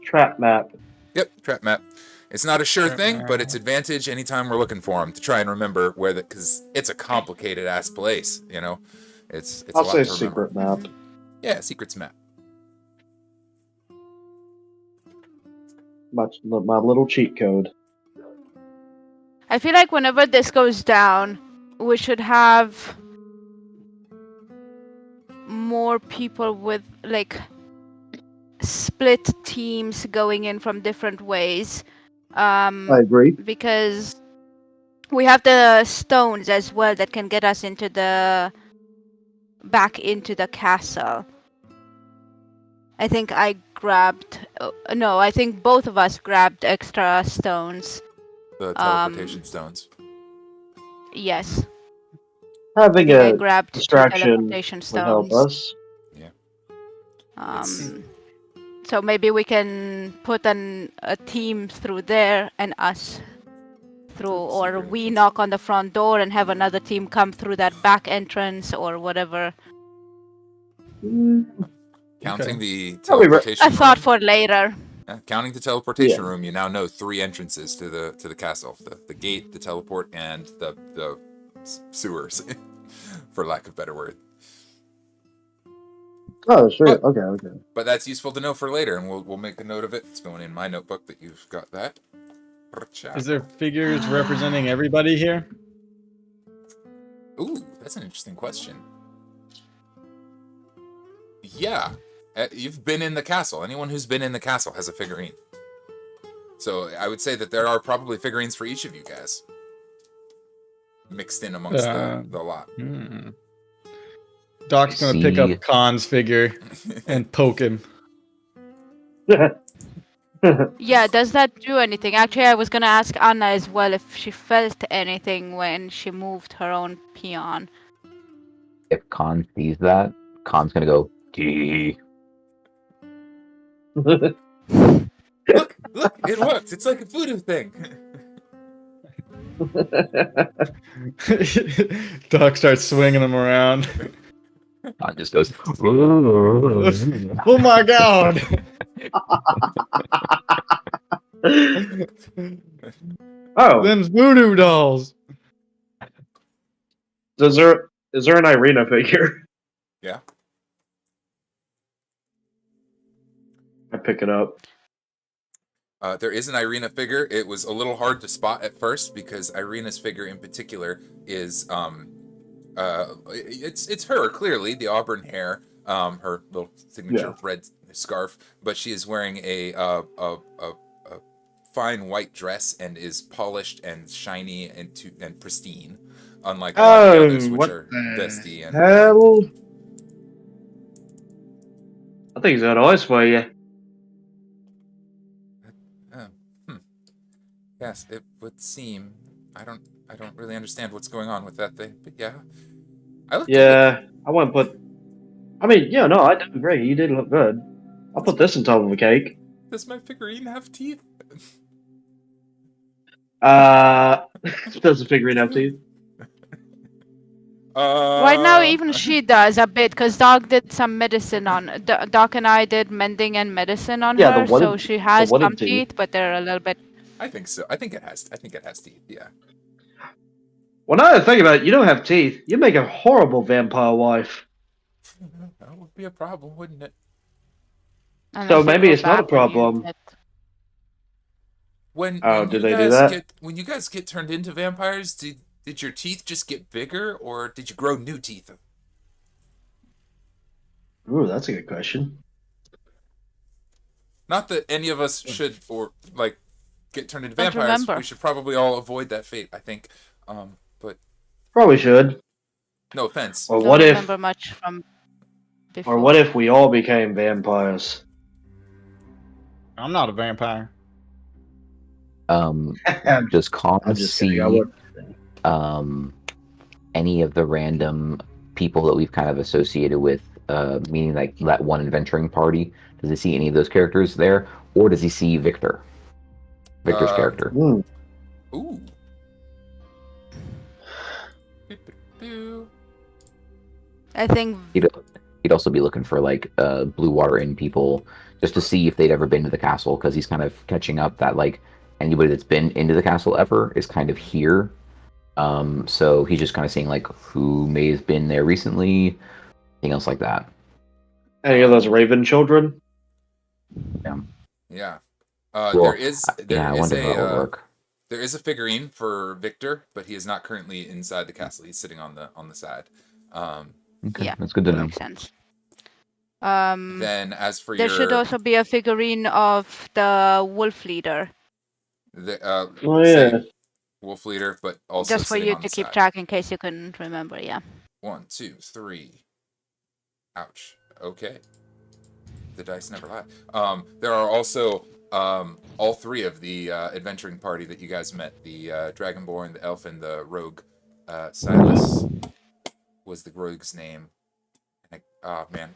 trap map. Yep, trap map. It's not a sure thing, but it's advantage anytime we're looking for them to try and remember where because it's a complicated ass place, you know. It's I'll a lot say to remember. secret map. Yeah, secrets map. My little cheat code. I feel like whenever this goes down, we should have more people with like split teams going in from different ways. I agree. Because we have the stones as well that can get us back into the castle. I think I think both of us grabbed extra stones. The teleportation stones. Yes. Having a grabbed distraction teleportation would help stones. us. Yeah. So maybe we can put a team through there and us through, or we knock on the front door and have another team come through that back entrance or whatever. Counting the teleportation room. A thought for later. Counting the teleportation room, you now know 3 entrances to the castle: the gate, the teleport, and the sewers, for lack of a better word. Oh, sure. Okay. But that's useful to know for later, and we'll make a note of it. It's going in my notebook that you've got that. Is there figures representing everybody here? Ooh, that's an interesting question. Yeah, you've been in the castle. Anyone who's been in the castle has a figurine. So I would say that there are probably figurines for each of you guys, mixed in amongst the lot. Doc's gonna pick up Kahn's figure and poke him. Yeah, does that do anything? Actually, I was gonna ask Anna as well if she felt anything when she moved her own peon. If Kahn sees that, Kahn's gonna go, Gee. Look, it works. It's like a voodoo thing. Doc starts swinging him around. Kahn just goes, Oh my god! Oh, Them's voodoo dolls. is there an Irina figure? Yeah. I pick it up. There is an Irina figure. It was a little hard to spot at first because Irina's figure in particular is it's her, clearly, the auburn hair, her little signature red scarf, but she is wearing a fine white dress and is polished and shiny and pristine. unlike a lot of the others, which what are the bestie and hell? I think he's got eyes for you. Yes, it would seem. I don't really understand what's going on with that thing, but yeah, I look good. Yeah, I won't put. I mean, yeah, no, I didn't agree. You did look good. I'll put this on top of a cake. Does my figurine have teeth? Does the figurine have teeth? Right now, even she does a bit, because Doc did some medicine on. Doc and I did mending and medicine on her, so she has some teeth, but they're a little bit. I think so. I think it has teeth. Yeah. Well, now that I think about it, you don't have teeth. You make a horrible vampire wife. That would be a problem, wouldn't it? So maybe it's not a problem. When do they do that? When you guys get turned into vampires, did your teeth just get bigger, or did you grow new teeth? Ooh, that's a good question. Not that any of us should, or like, get turned into vampires. We should probably all avoid that fate, I think. But probably should. No offense. Or what if? Remember much from before. Or what if we all became vampires? I'm not a vampire. Does Kahn see any of the random people that we've kind of associated with, meaning like that one adventuring party? Does he see any of those characters there, or does he see Victor's character? Ooh. I think he'd also be looking for like Blue Water Inn people, just to see if they'd ever been to the castle, because he's kind of catching up that like anybody that's been into the castle ever is kind of here. So he's just kind of seeing like who may have been there recently, anything else like that. Any of those Raven children? Yeah. Cool. There is a figurine for Victor, but he is not currently inside the castle. He's sitting on the side. Okay, yeah, that's good to know. Makes sense. Then, as for there should also be a figurine of the wolf leader. Wolf leader, but also just for you to keep track in case you couldn't remember. Yeah. 1, 2, 3. Ouch. Okay. The dice never lie. There are also all three of the adventuring party that you guys met: the Dragonborn, the elf, and the rogue. Silas was the rogue's name. And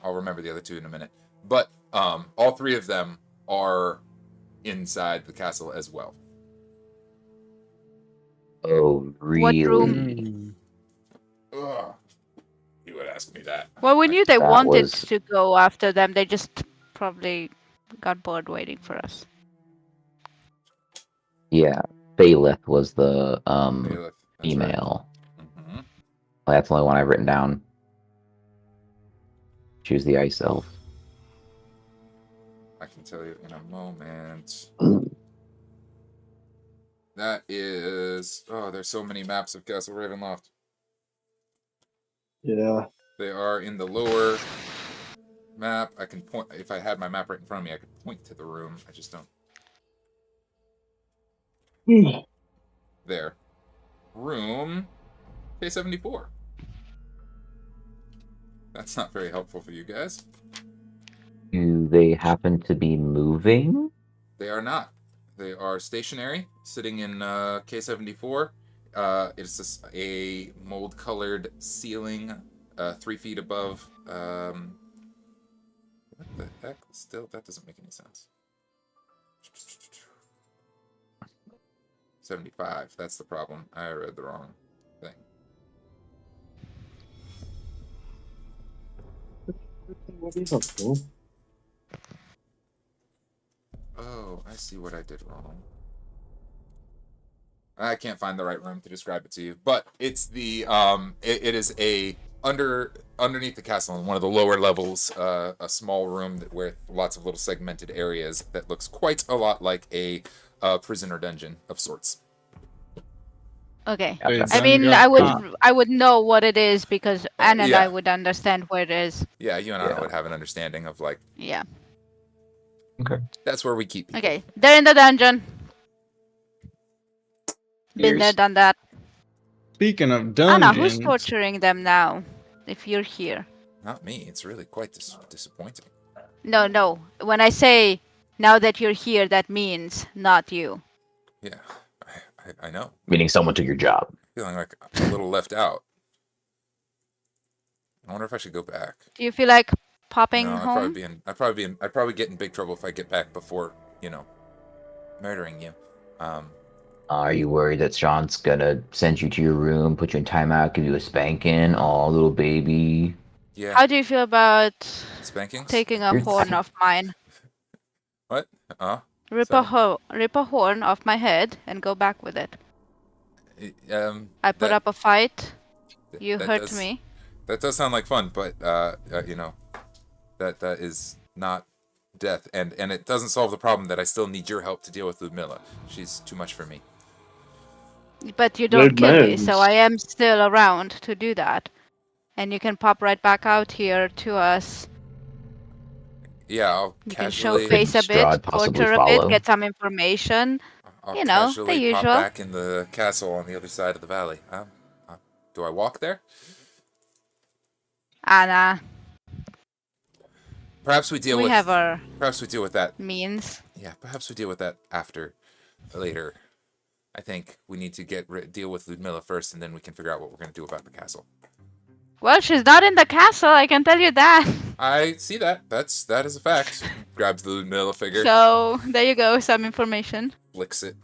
I'll remember the other two in a minute. But all three of them are inside the castle as well. Oh, really? What room? Ugh. You would ask me that. Well, we knew they wanted to go after them. They just probably got bored waiting for us. Yeah, Bailiff was the female. Right. Mm-hmm. That's the only one I've written down. Choose the ice elf. I can tell you in a moment. That is... Oh, there's so many maps of Castle Ravenloft. Yeah. They are in the lower map. I can point... If I had my map right in front of me, I could point to the room. I just don't... There. Room K74. That's not very helpful for you guys. Do they happen to be moving? They are not. They are stationary, sitting in K74. It's a mold-colored ceiling, 3 feet above. What the heck? Still, that doesn't make any sense. 75. That's the problem. I read the wrong thing. Oh, I see what I did wrong. I can't find the right room to describe it to you, but it's the it is underneath the castle in one of the lower levels, a small room with lots of little segmented areas that looks quite a lot like a prison or dungeon of sorts. Okay. I mean, I would know what it is because Anna and I would understand where it is. Yeah, you and I would have an understanding of like. Yeah. Okay. That's where we keep people. Okay, they're in the dungeon. Been there, done that. Speaking of Anna, dungeons, who's torturing them now? If you're here. Not me. It's really quite disappointing. No. When I say now that you're here, that means not you. Yeah, I know. Meaning someone took your job. Feeling like I'm a little left out. I wonder if I should go back. Do you feel like popping No, home? I'd probably get in big trouble if I get back before, murdering you. Are you worried that Sean's gonna send you to your room, put you in timeout, give you a spanking? Oh, little baby. Yeah. How do you feel about Spankings? taking a horn off mine? What? Rip a horn off my head and go back with it. I put up a fight. You hurt me. That does sound like fun, but that is not death, and it doesn't solve the problem that I still need your help to deal with Ludmilla. She's too much for me. But you don't kill me, so I am still around to do that. And you can pop right back out here to us. Yeah, I'll You casually... can show face a Strahd bit, torture a bit, get some information. I'll You know, casually the usual. pop back in the castle on the other side of the valley. Do I walk there? Anna. Perhaps we deal with... have our Perhaps we deal with that. means. Yeah, perhaps we deal with that later. I think we need to deal with Ludmilla first, and then we can figure out what we're going to do about the castle. Well, she's not in the castle, I can tell you that. I see that. That is a fact. Grabs the Ludmilla figure. So, there you go, some information. Flicks it.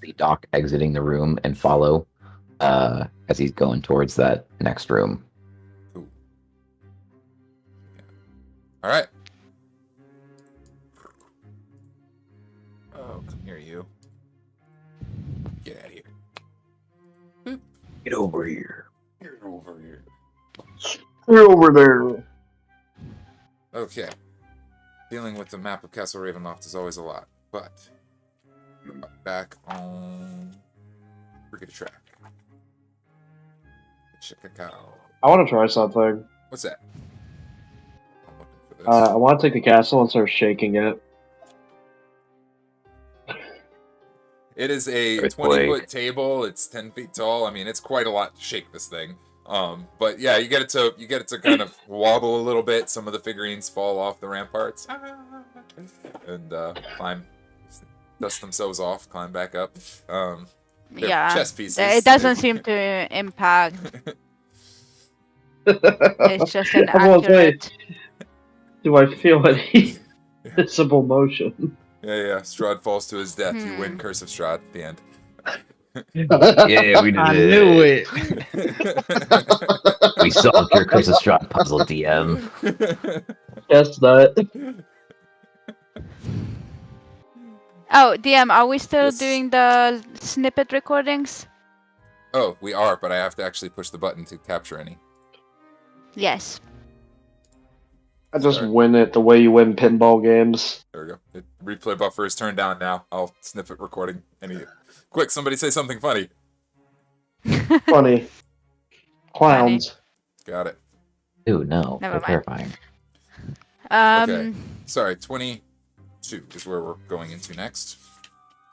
See Doc exiting the room and follow as he's going towards that next room. Ooh. All right. Oh, come here, you. Get out of here. Get over here. Get over here. You're over there. Okay. Dealing with the map of Castle Ravenloft is always a lot, but back on Forget a Track. Check it out. I want to try something. What's that? I'm looking for this. I want to take the castle and start shaking it. It is a Earthquake. 20-foot table. It's 10 feet tall. I mean, it's quite a lot to shake this thing. But yeah, you get it to kind of wobble a little bit. Some of the figurines fall off the ramparts and climb, dust themselves off, climb back up. Yeah, chess pieces. it doesn't seem to impact. It's just an I won't say, accurate. do I feel any visible motion? Yeah. Strahd falls to his death. You win Curse of Strahd. The end. Yeah, we did I knew it. We solved your Curse of Strahd puzzle, DM. Guess that. Oh, DM, are we still Yes. doing the snippet recordings? Oh, we are, but I have to actually push the button to capture any. Yes. I just Sorry. win it the way you win pinball games. There we go. The replay buffer is turned down now. I'll snippet recording any. Quick, somebody say something funny. Funny. Clowns. Got it. Ooh, no. Never They're mind. terrifying. Okay. Sorry, 22 is where we're going into next.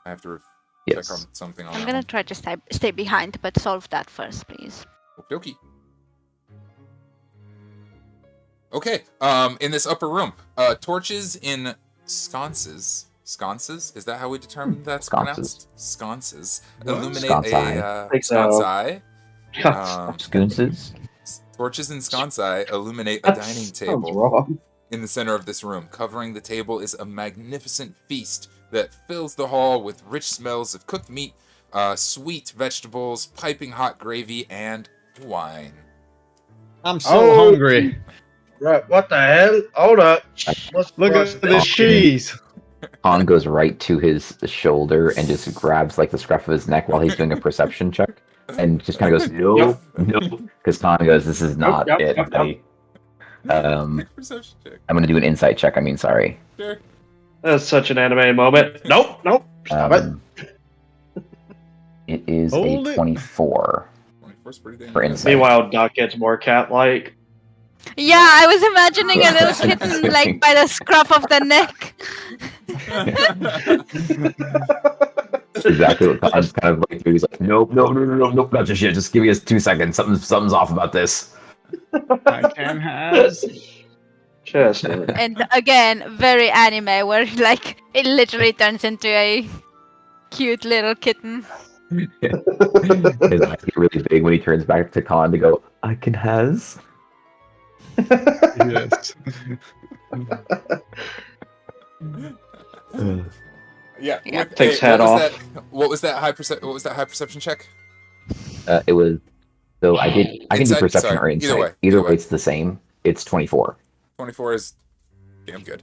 I have to check on Yes. something on I'm that gonna one. try to stay behind, but solve that first, please. Okie dokie. Okay, in this upper room, torches in sconces. Sconces? Is that how we determine that's Sconces. pronounced? Sconces. What? Illuminate Sconci. a Think so. sconci. Scoonses? Torches in sconci illuminate a dining Sounds table wrong. in the center of this room. Covering the table is a magnificent feast that fills the hall with rich smells of cooked meat, sweet vegetables, piping hot gravy, and wine. I'm so hungry. Right, what the hell? Hold up. Let's Look brush at this cheese. Han goes right to his shoulder and just grabs like the scruff of his neck while he's doing a perception check. And just kind of goes, no, no. Because Khan goes, this is not Yep, it, yep, buddy. Perception check. I'm going to do an insight check. I mean, sorry. Sure. That's such an anime moment. Nope. Stop it. It is Hold a it. 24 24's pretty damn for good. insight. Meanwhile, Doc gets more cat-like. Yeah, I was imagining a little kitten like by the scruff of the neck. Exactly what Kahn's kind of like. He's like, nope, nope, not just yet. Just give me 2 seconds. Something's off about this. I can has. Chester. And again, very anime, where like it literally turns into a cute little kitten. His eyes get really big when he turns back to Kahn to go, I can has. Yes. Yeah. Yeah. Takes hat off. What was that high perception check? It was so I can do Insight? perception Sorry, or insight. either way, Either way, it's the same. It's 24. 24 is damn good.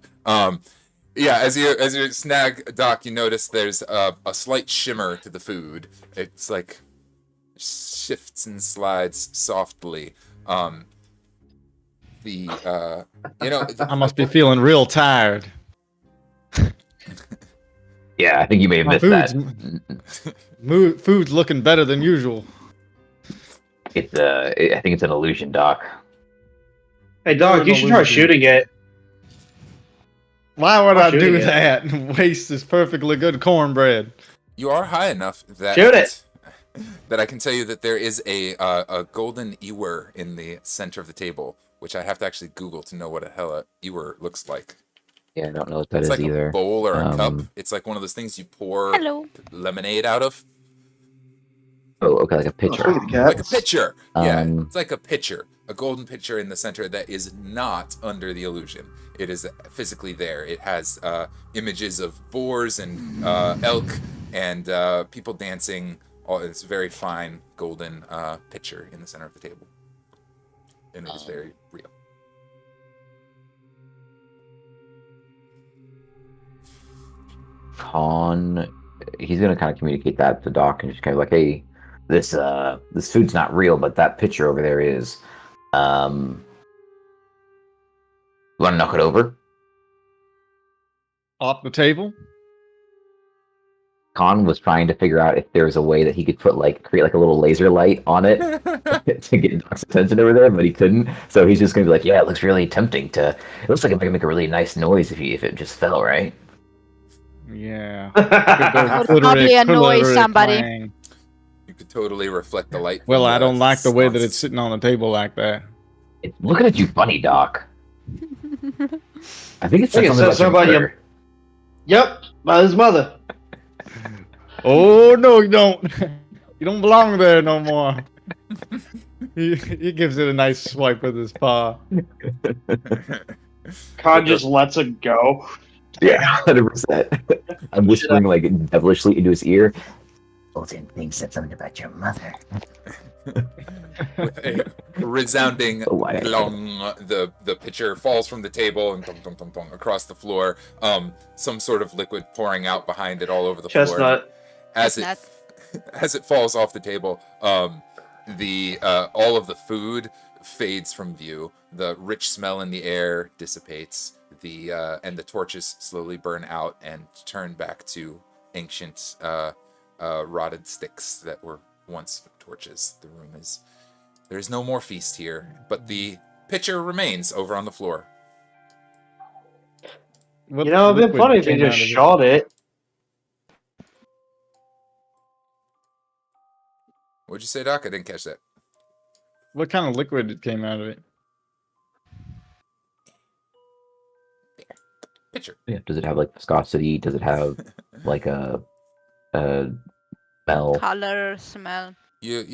Yeah, as you snag Doc, you notice there's a slight shimmer to the food. It's like shifts and slides softly. I must be feeling real tired. Yeah, I think you may have missed that. Food's looking better than usual. I think it's an illusion, Doc. Hey, Doc, you should try shooting it. Why would I do shooting it. that and waste this perfectly good cornbread? You are high enough that Shoot it. that I can tell you that there is a golden ewer in the center of the table, which I have to actually Google to know what the hell a ewer looks like. Yeah, I don't know what that It's is like either. a bowl or a cup. It's like one of those things you pour Hello. lemonade out of. Oh, okay, like a pitcher. Oh, look at the Like a cats. pitcher. Yeah, Um, it's like a pitcher. A golden pitcher in the center that is not under the illusion. It is physically there. It has images of boars and elk and people dancing. It's a very fine golden pitcher in the center of the table. And it is very real. Kahn, he's gonna kind of communicate that to Doc and just kind of like, hey, this food's not real, but that picture over there is. You want to knock it over? Off the table? Kahn was trying to figure out if there was a way that he could create like a little laser light on it to get Doc's attention over there, but he couldn't. So he's just gonna be like, yeah, it looks really tempting to. It looks like it might make a really nice noise if it just fell, right? Yeah. Would probably annoy somebody. Clang. You could totally reflect the light. Well, from I don't like the way that sconces. it's sitting on the table like that. It's looking at you funny, Doc. I think it I think it says says something about something your about mother. Yep, by his mother. Oh no, you don't. You don't belong there no more. He gives it a nice swipe with his paw. Kahn just lets it go. Yeah, 100%. I'm whispering like devilishly into his ear. Bolton thinks said something about your mother. With a resounding glong, the pitcher falls from the table and thong, thong, thong, thong, across the floor. Some sort of liquid pouring out behind it all over the floor. Chestnut. As Chestnut. as it falls off the table, the all of the food fades from view. The rich smell in the air dissipates. And the torches slowly burn out and turn back to ancient rotted sticks that were once torches. There's no more feast here, but the pitcher remains over on the floor. What You know, it'd been liquid funny if came you out just of it? shot it. What'd you say, Doc? I didn't catch that. What kind of liquid came out of it? Pitcher. Yeah. Does it have like viscosity? Does it have like a smell? Color, smell. You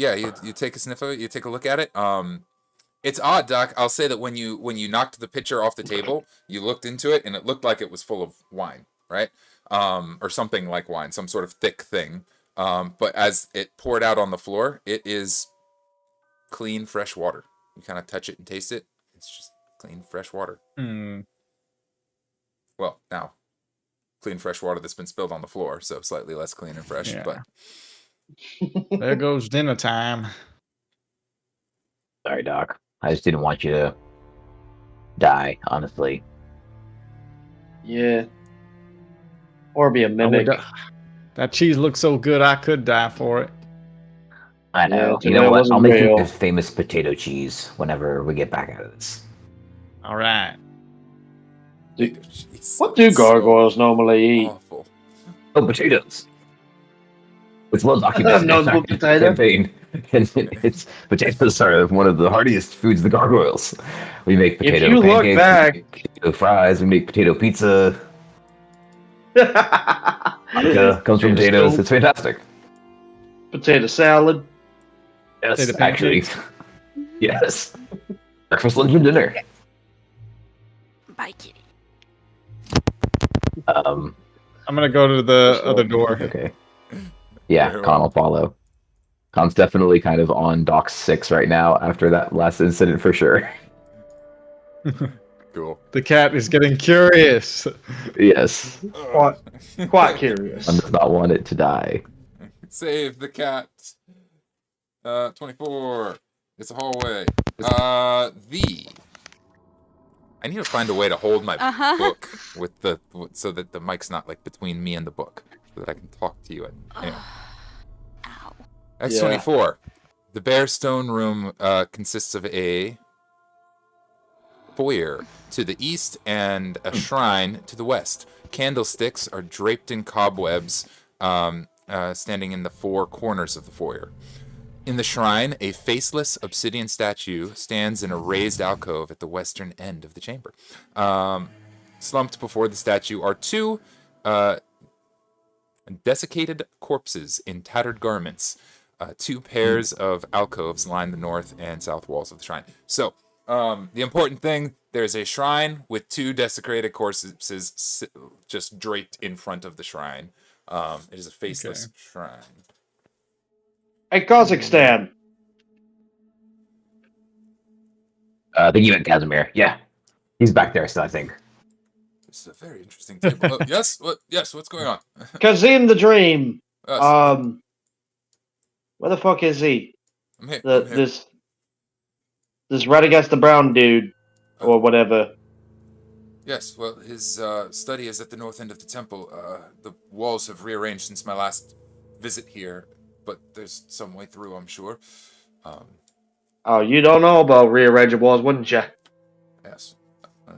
take a sniff of it. You take a look at it. It's odd, Doc. I'll say that when you knocked the pitcher off the table, you looked into it and it looked like it was full of wine, right? Or something like wine, some sort of thick thing. But as it poured out on the floor, it is clean, fresh water. You kind of touch it and taste it. It's just clean, fresh water. Well, now, clean, fresh water that's been spilled on the floor, so slightly less clean and fresh. Yeah. But There goes dinner time. Sorry, Doc. I just didn't want you to die, honestly. Yeah. Or be a mimic. That cheese looks so good, I could die for it. I know. Yeah, You know it what? wasn't I'll make you real. this famous potato cheese whenever we get back out of this. All right. What do gargoyles normally eat? Awful. Oh, potatoes. It's well documented in Notable fact, in the potato? campaign. It's potatoes are one of the hardiest foods of the gargoyles. We make If potato you look pancakes, back, we make potato fries, we make potato pizza. Vodka comes from potatoes. soup, It's fantastic. potato salad. Yes, Potato actually. pancakes. Yes. Breakfast, lunch, and dinner. Bye, kitty. Um, I'm gonna go to the other door. okay. Yeah, Very Kahn well. will follow. Kahn's definitely kind of on Dock 6 right now after that last incident for sure. Cool. The cat is getting curious. Yes. Quite curious. One does not want it to die. Save the cat. 24. It's a hallway. I need to find a way to hold my book with so that the mic's not like between me and the book, so that I can talk to you. Anyway. Ow. X24. The bare stone room consists of a foyer to the east and a shrine to the west. Candlesticks are draped in cobwebs, standing in the four corners of the foyer. In the shrine, a faceless obsidian statue stands in a raised alcove at the western end of the chamber. Slumped before the statue are two desiccated corpses in tattered garments. Two pairs of alcoves line the north and south walls of the shrine. So, the important thing, there's a shrine with two desecrated corpses just draped in front of the shrine. It is a faceless shrine. Hey, Kazakhstan. I think you meant Casimir. Yeah. He's back there still, I think. This is a very interesting table. Yes? What's going on? Kazim the Dream. Yes. Where the fuck is he? I'm here. I'm here. This red against the brown dude, or whatever. Yes, well, his study is at the north end of the temple. The walls have rearranged since my last visit here, but there's some way through, I'm sure. Oh, you don't know about rearranging walls, wouldn't you? Yes.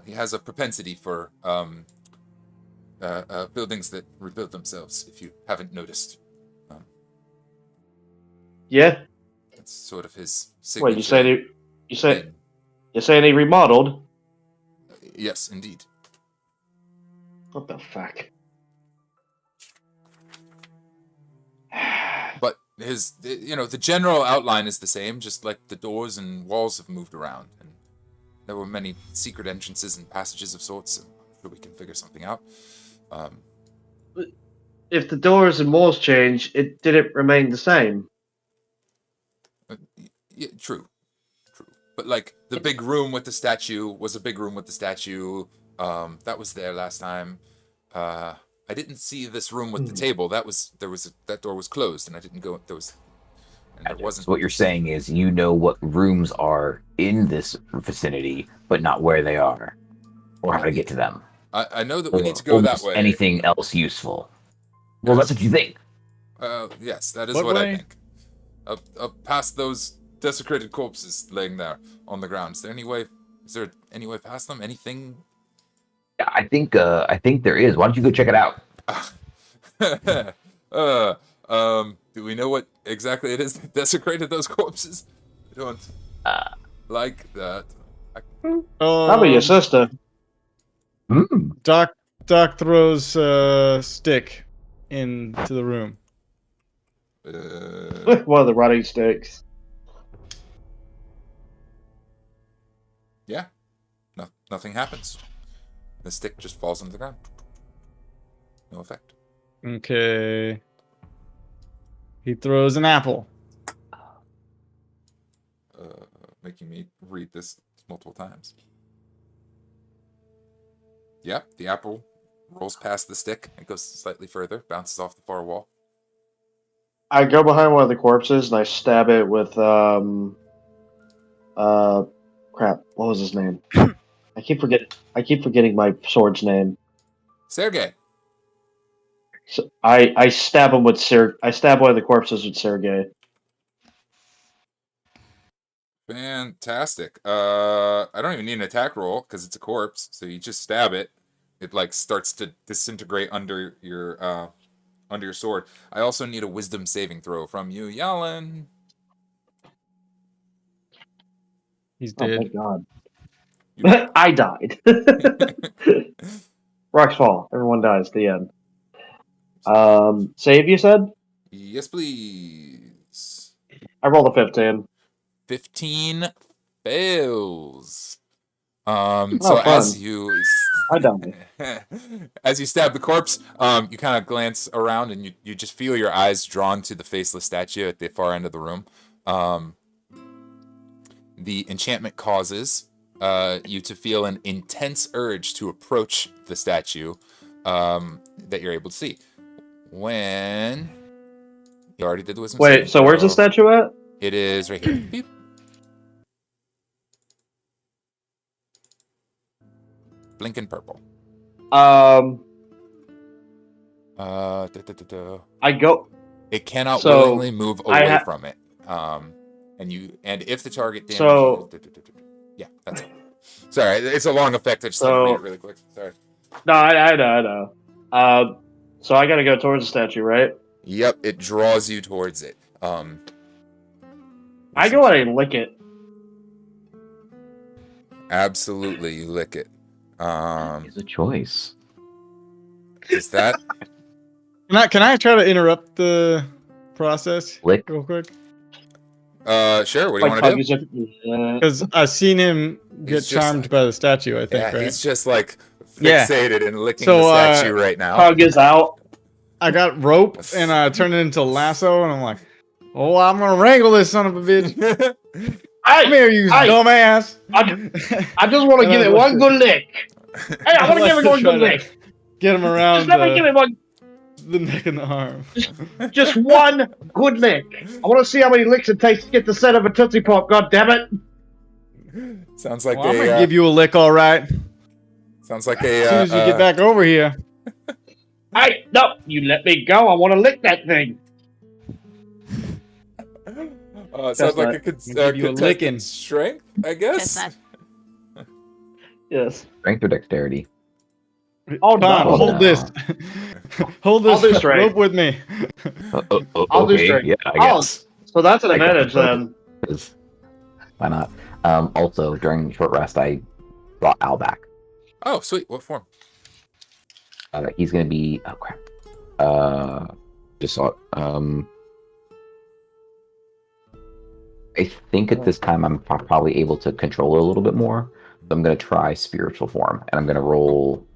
He has a propensity for buildings that rebuild themselves, if you haven't noticed. Yeah. That's sort of his signature. Wait, you're saying he remodeled? Yes, indeed. What the fuck? But the general outline is the same, just like the doors and walls have moved around. And there were many secret entrances and passages of sorts, and I'm sure we can figure something out. If the doors and walls change, it didn't remain the same. Yeah, true. But like the big room with the statue was a big room with the statue. That was there last time. I didn't see this room with the table. That door was closed, and I didn't go. There wasn't. So what you're saying is you know what rooms are in this vicinity, but not where they are, or how to get to them. I know that we need to go that way. Anything else useful? Well, that's what you think. Yes, that is What what way? I think. Up past those desecrated corpses laying there on the ground. Is there any way past them? Anything? Yeah, I think there is. Why don't you go check it out? Do we know what exactly it is that desecrated those corpses? I don't like that. Probably your sister. Doc throws a stick into the room. One of the running sticks. Yeah. Nothing happens. The stick just falls on the ground. No effect. Okay. He throws an apple. Making me read this multiple times. Yeah, the apple rolls past the stick. It goes slightly further, bounces off the far wall. I go behind one of the corpses and I stab it with crap. What was his name? I keep forgetting my sword's name. Sergei. So I stab him with I stab one of the corpses with Sergei. Fantastic. I don't even need an attack roll because it's a corpse, so you just stab it. it like starts to disintegrate under your sword. I also need a wisdom saving throw from you, Jalin. He's Oh, dead. thank God. I died. Rocks fall. Everyone dies. The end. Save, you said? Yes, please. I rolled a 15. 15 fails. Oh, so fun. as you I died. as you stab the corpse, you kind of glance around and you just feel your eyes drawn to the faceless statue at the far end of the room. The enchantment causes you to feel an intense urge to approach the statue that you're able to see. When you already did the wisdom saving Wait, so where's the throw. statue at? It is right here. Beep. Blinking purple. I go. It cannot So, willingly move away from it. And if the target damage. So- yeah, that's it. Sorry, it's a long effect. I just had to read it really quick. Sorry. No, I know. So I gotta go towards the statue, right? Yep, it draws you towards it. I go and I lick it. Absolutely, you lick it. It's a choice. Is that? Can I try to interrupt the process Lick. real quick? Sure. What do you want to do? Because I've seen him get He's just- charmed by the statue, I think, Yeah, right? he's just like Yeah. fixated and licking So, the statue right now. Hug is out. I got rope and I turned it into a lasso, and I'm like, oh, I'm gonna wrangle this son of a bitch. Come here, you dumbass. I just want to And give I'd it like one to- good lick. Hey, I want to give it one good lick. Get him around Just let me give it one. the neck and the arm. Just one good lick. I want to see how many licks it takes to get the set of a Tootsie Pop. God damn it! Sounds like Well, I'm gonna give you a lick, all right. Sounds like As soon as you get back over here. Hey, no, you let me go. I want to lick that thing. Sounds like not- a give you a licking. strength, I guess. Chestnut. Yes. Strength or dexterity? Oh, Kahn, no. hold this. Hold I'll do this strength. rope with me. I'll do Okay, strength. yeah, I Oh, guess. So that's an I got advantage the then. 'Cause why not? Also, during short rest, I brought Al back. Oh, sweet. What form? He's gonna be. Oh crap. Just saw it. I think at this time I'm probably able to control it a little bit more. So I'm gonna try spiritual form, and I'm gonna roll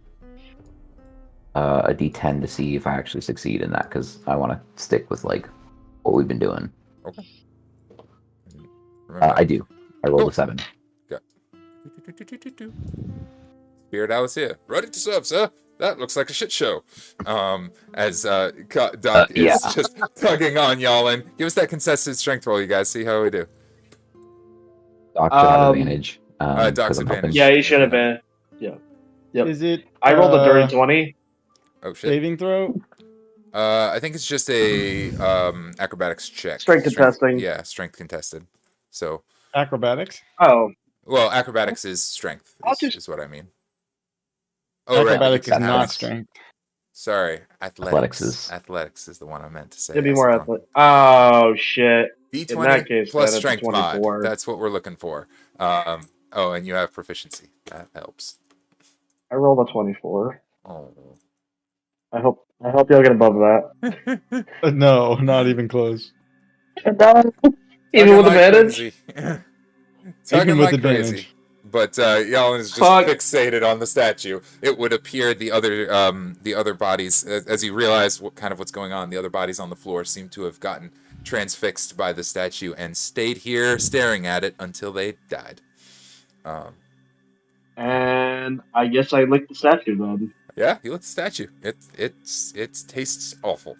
a d10 to see if I actually succeed in that, because I want to stick with like what we've been doing. Okay. I do. I rolled Cool. a 7. Spirit Alice here. Ready to serve, sir. That looks like a shit show. As Doc is yeah. just tugging on Jalin. Give us that contested strength roll, you guys. See how we do. Doc should have advantage. Doc's 'cause I'm advantage. helping. Yeah, he should have been. Yeah. Yep. Is it? I rolled a dirty 20. Oh shit. Saving throw. I think it's just a acrobatics check. Strength contesting. Yeah, strength contested. So, Acrobatics. Oh. well, acrobatics is strength. I'll Is, just- is what I mean. Oh, Acrobatics is because not athletics- strength. Sorry, athletics. Athletics is the one I meant to say. It'd be That's more the wrong- athletic. Oh, shit. D20 In that case, plus then it's strength mod. 24. That's what we're looking for. Oh, and you have proficiency. That helps. I rolled a 24. Oh. I hope you'll get above that. No, not even close. Even Tugging with like advantage? crazy. Even Tugging with like crazy. advantage. But Jalin is just Fuck. fixated on the statue. It would appear the other bodies, as you realize what's going on, the other bodies on the floor seem to have gotten transfixed by the statue and stayed here staring at it until they died. And I guess I licked the statue then. Yeah, you licked the statue. It tastes awful.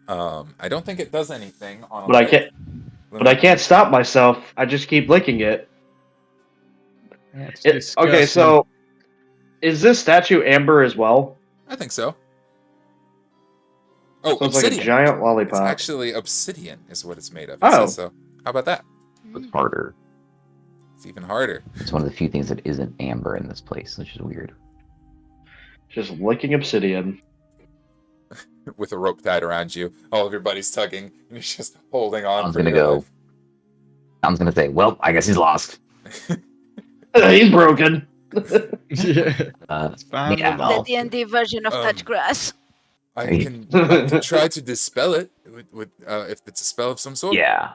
I don't think it does anything on a But I lick. can't. But I can't stop myself. I just keep licking it. That's Okay, disgusting. so is this statue amber as well? I think so. Oh, So it's like a obsidian. giant It's lollipop. actually obsidian is what it's made of. It Oh. says so. How about that? It's harder. It's even harder. It's one of the few things that isn't amber in this place, which is weird. Just licking obsidian. With a rope tied around you. All of your buddies tugging, and you're just holding on Tom's for gonna your go. life. Tom's gonna say, well, I guess he's lost. He's broken. Yeah. It's fine yeah, with The all. D&D version of touch grass. I can try to dispel it with if it's a spell of some sort. yeah.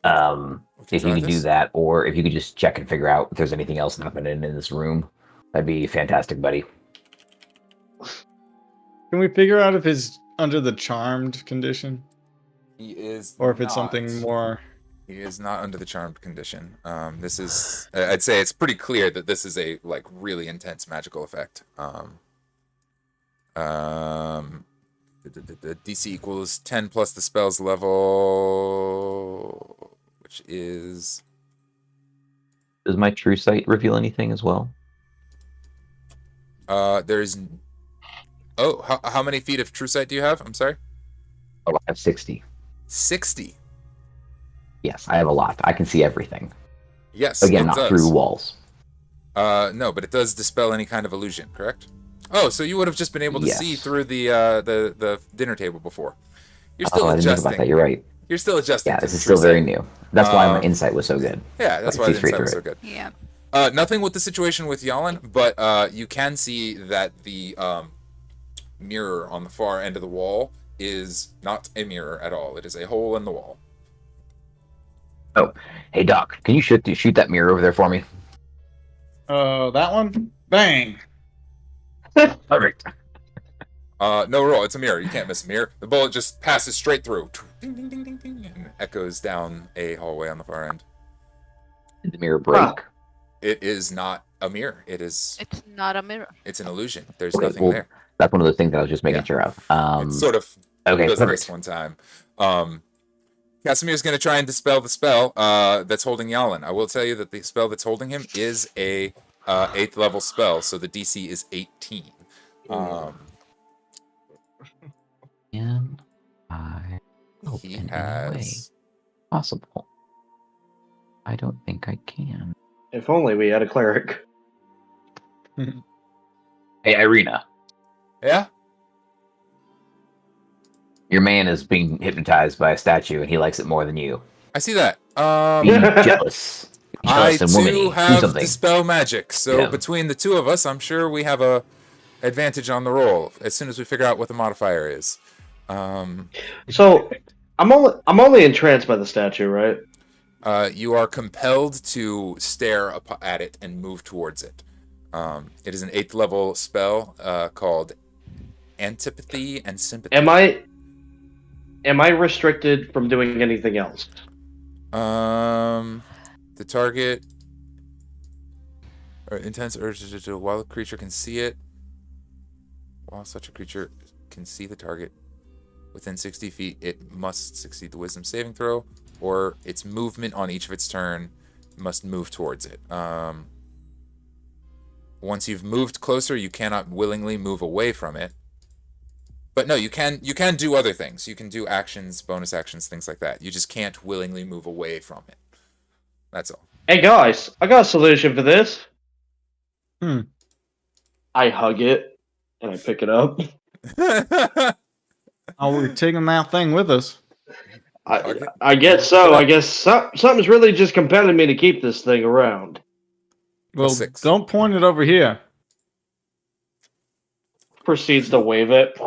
We can If you try could do this. that, or if you could just check and figure out if there's anything else happening in this room, that'd be fantastic, buddy. Can we figure out if he's under the charmed condition? He is, Or if it's not. something more... He is not under the charmed condition. This is, I'd say it's pretty clear that this is a like really intense magical effect. The DC equals 10 plus the spell's level, which is... Does my true sight reveal anything as well? There's... Oh, how many feet of true sight do you have? I'm sorry? Oh, I have 60. 60. Yes, I have a lot. I can see everything. Yes, Again, it not does. through walls. No, but it does dispel any kind of illusion, correct? Oh, so you would have just been able to Yes. see through the dinner table before. You're still Oh, I didn't think about adjusting. that. You're right. You're still adjusting. Yeah, to this the is true still very sight. new. That's why my insight was so good. Yeah, that's I why see the straight insight was through so good. Yeah. Nothing with the situation with Jalin, but you can see that the mirror on the far end of the wall is not a mirror at all. It is a hole in the wall. Oh, hey Doc, can you shoot that mirror over there for me? that one? Bang! Perfect. No roll. It's a mirror. You can't miss a mirror. The bullet just passes straight through. Ding, ding, ding, ding, ding, and echoes down a hallway on the far end. Did the mirror break? Huh. It is not a mirror. It's not a mirror. an illusion. There's Okay, nothing well, there. That's one of those things I was just making Yeah. sure of. It's sort of okay, does perfect. this one time. Casimir's going to try and dispel the spell that's holding Jalin. I will tell you that the spell that's holding him is a 8th level spell, so the DC is 18. Can I help He in any way has... possible? I don't think I can. If only we had a cleric. Hey, Irina, Yeah? your man is being hypnotized by a statue, and he likes it more than you. I see that. Be jealous. I Jealous and womany. do Do have something. dispel magic, so Yeah. between the two of us, I'm sure we have a advantage on the roll as soon as we figure out what the modifier is. So I'm only entranced by the statue, right? You are compelled to stare at it and move towards it. It is an 8th level spell called Antipathy and Sympathy. Am I restricted from doing anything else? The target or intense urge to do while a creature can see it. While such a creature can see the target within 60 feet, it must succeed the wisdom saving throw, or its movement on each of its turn must move towards it. Once you've moved closer, you cannot willingly move away from it. But no, you can do other things. You can do actions, bonus actions, things like that. You just can't willingly move away from it. That's all. Hey guys, I got a solution for this. I hug it and I pick it up. Oh, we're taking that thing with us. I guess so. I guess something's really just compelling me to keep this thing around. Well, 6. don't point it over here. Proceeds to wave it.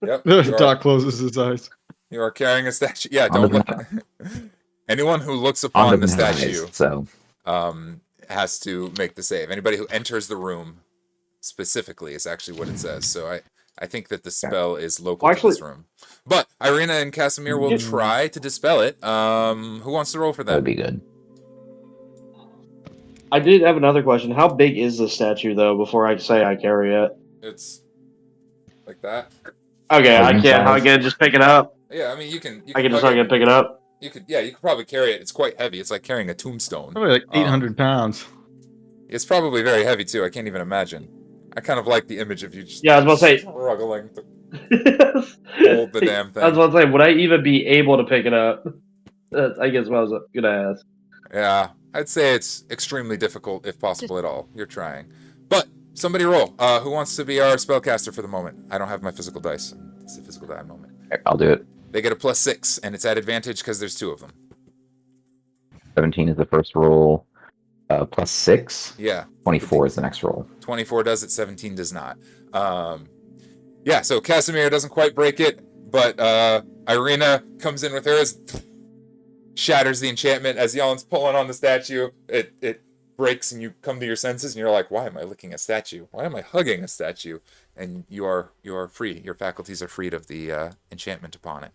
Yep. You are, Doc closes his eyes. you are carrying a statue. Yeah, On don't the look. Anyone who looks On upon the the statue so has to make the save. Anybody who enters the room specifically is actually what it says. So I think that the spell is local to this room. But Irina and Casimir will try to dispel it. Who wants to roll for that would that? be good. I did have another question. How big is the statue, though, before I say I carry it? It's like that. Okay, I Medium can't. I size. can just pick it up. Yeah, I mean you can. I can just pick it up. You could. Yeah, you could probably carry it. It's quite heavy. It's like carrying a tombstone. Probably like 800 pounds. It's probably very heavy too. I can't even imagine. I kind of like the image of you just Yeah, I was about to say. struggling to hold the damn thing. I was about to say, would I even be able to pick it up? I guess what I was gonna ask. Yeah, I'd say it's extremely difficult, if possible at all. You're trying. But somebody roll. Who wants to be our spellcaster for the moment? I don't have my physical dice. It's a physical die moment. I'll do it. They get a +6, and it's at advantage because there's 2 of them. 17 is the first roll. +6. Yeah. 24 is the next roll. 24 does it. 17 does not. Yeah. So Casimir doesn't quite break it, but Irina comes in with hers, shatters the enchantment as Jalin's pulling on the statue. It breaks, and you come to your senses, and you're like, "Why am I licking a statue? Why am I hugging a statue?" And you are free. Your faculties are freed of the enchantment upon it.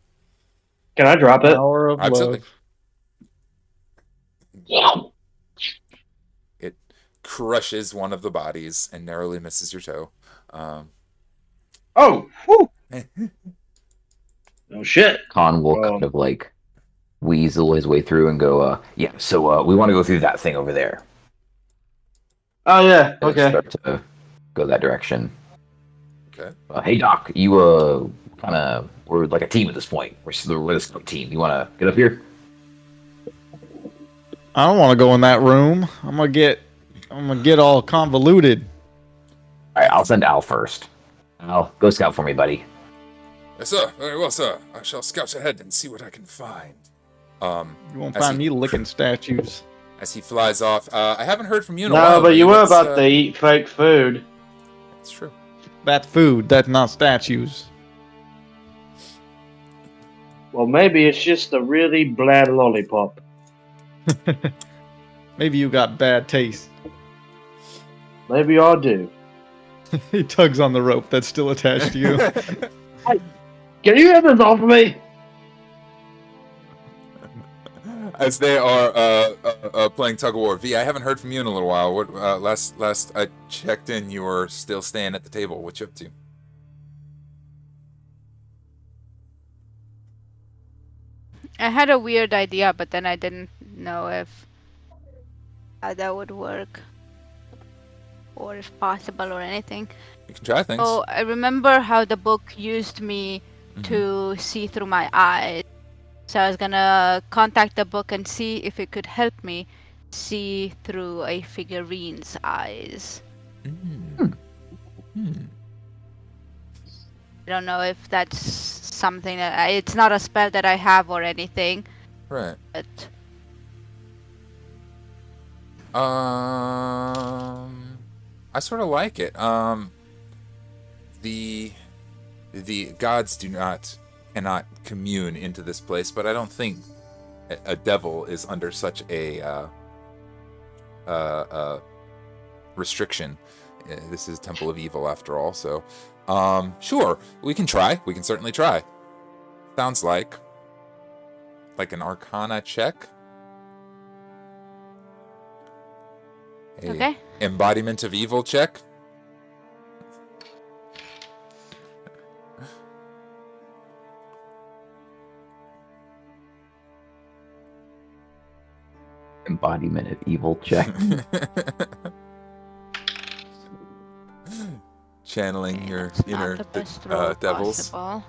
Can I drop it? Power of Absolutely. Love. It crushes one of the bodies and narrowly misses your toe. Oh, whew. Oh shit. Kahn will kind of like weasel his way through and go, yeah, so we want to go through that thing over there. Oh yeah, And okay. Start to go that direction. Okay. Hey Doc, you kind of we're like a team at this point. We're a scout team. You want to get up here? I don't want to go in that room. I'm gonna get all convoluted. All right, I'll send Al first. Al, go scout for me, buddy. Yes, sir. Very well, sir. I shall scout ahead and see what I can find. You won't As find he- me licking statues. As he flies off, I haven't heard from you in a No, while. but you were Let's, about to eat fake food. It's true. That food, that's not statues. Well, maybe it's just a really bland lollipop. Maybe you got bad taste. Maybe I do. He tugs on the rope that's still attached to you. Can you get this off of me? As they are playing tug of war. V, I haven't heard from you in a little while. What last I checked in, you were still staying at the table. What you up to? I had a weird idea, but then I didn't know if how that would work, or if possible, or anything. You can try things. Oh, I remember how the book used me to see through my eyes. So I was gonna contact the book and see if it could help me see through a figurine's eyes. I don't know if that's something that it's not a spell that I have or anything. Right. But I sort of like it. The gods cannot commune into this place, but I don't think a devil is under such a restriction. This is Temple of Evil after all, so sure, we can try. We can certainly try. Sounds like an Arcana check. okay. Embodiment of Evil check. Embodiment of evil check. Channeling your It's not inner the best roll devils. possible.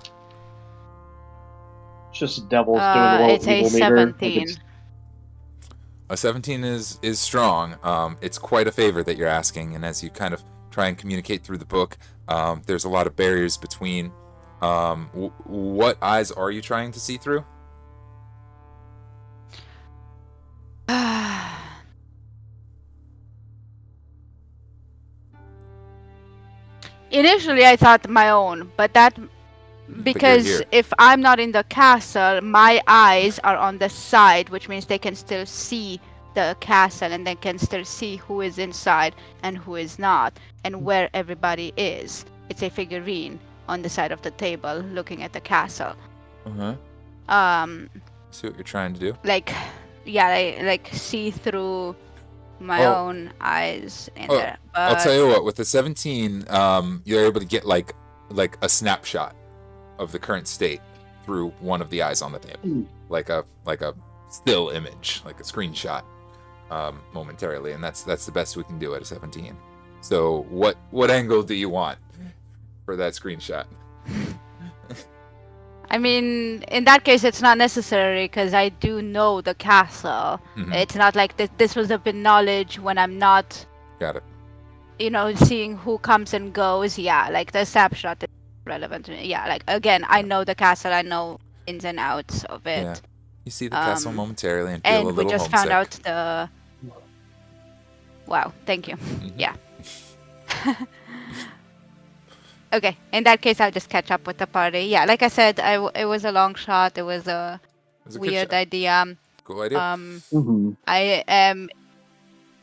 It's just devils doing the little It's a evil meter. 17. A 17 is strong. It's quite a favor that you're asking, and as you kind of try and communicate through the book, there's a lot of barriers between. What eyes are you trying to see through? Initially, I thought my own, but that because here. if I'm not in the castle, my eyes are on the side, which means they can still see the castle and they can still see who is inside and who is not and where everybody is. It's a figurine on the side of the table looking at the castle. See what you're trying to do. Like see through my own eyes in there. But I'll tell you what. With the 17, you're able to get like a snapshot of the current state through one of the eyes on the table, like a still image, like a screenshot, momentarily, and that's the best we can do at a 17. So what angle do you want for that screenshot? I mean, in that case, it's not necessary because I do know the castle. Mhm. It's not like this was a bit knowledge when I'm not Got it. seeing who comes and goes. Yeah, like the snapshot is relevant to me. Yeah, like again, I know the castle. I know ins and outs of it. Yeah. You see the castle momentarily and feel a And we little just homesick. found out the. Wow, thank you. Mhm. Yeah. Okay, in that case, I'll just catch up with the party. Yeah, like I said, it was a long shot. It was a It was a good weird shot. idea. Cool idea. I am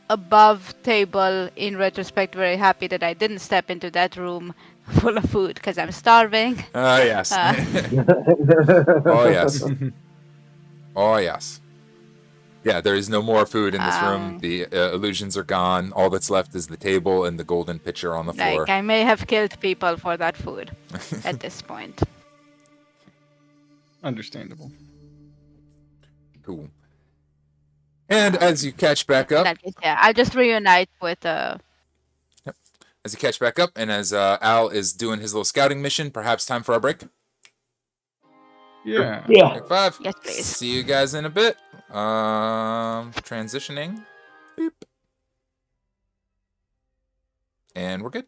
above table in retrospect very happy that I didn't step into that room full of food because I'm starving. Oh, yes. Oh, yes. Oh, yes. Yeah, there is no more food in this room. The illusions are gone. All that's left is the table and the golden pitcher on the floor. Like, I may have killed people for that food at this point. Understandable. Cool. And as you catch back up... That case, yeah, I'll just reunite with... Yep. As you catch back up, and as Al is doing his little scouting mission, perhaps time for our break? Yeah. Take 5. Yes, please. See you guys in a bit. Transitioning. Beep. And we're good.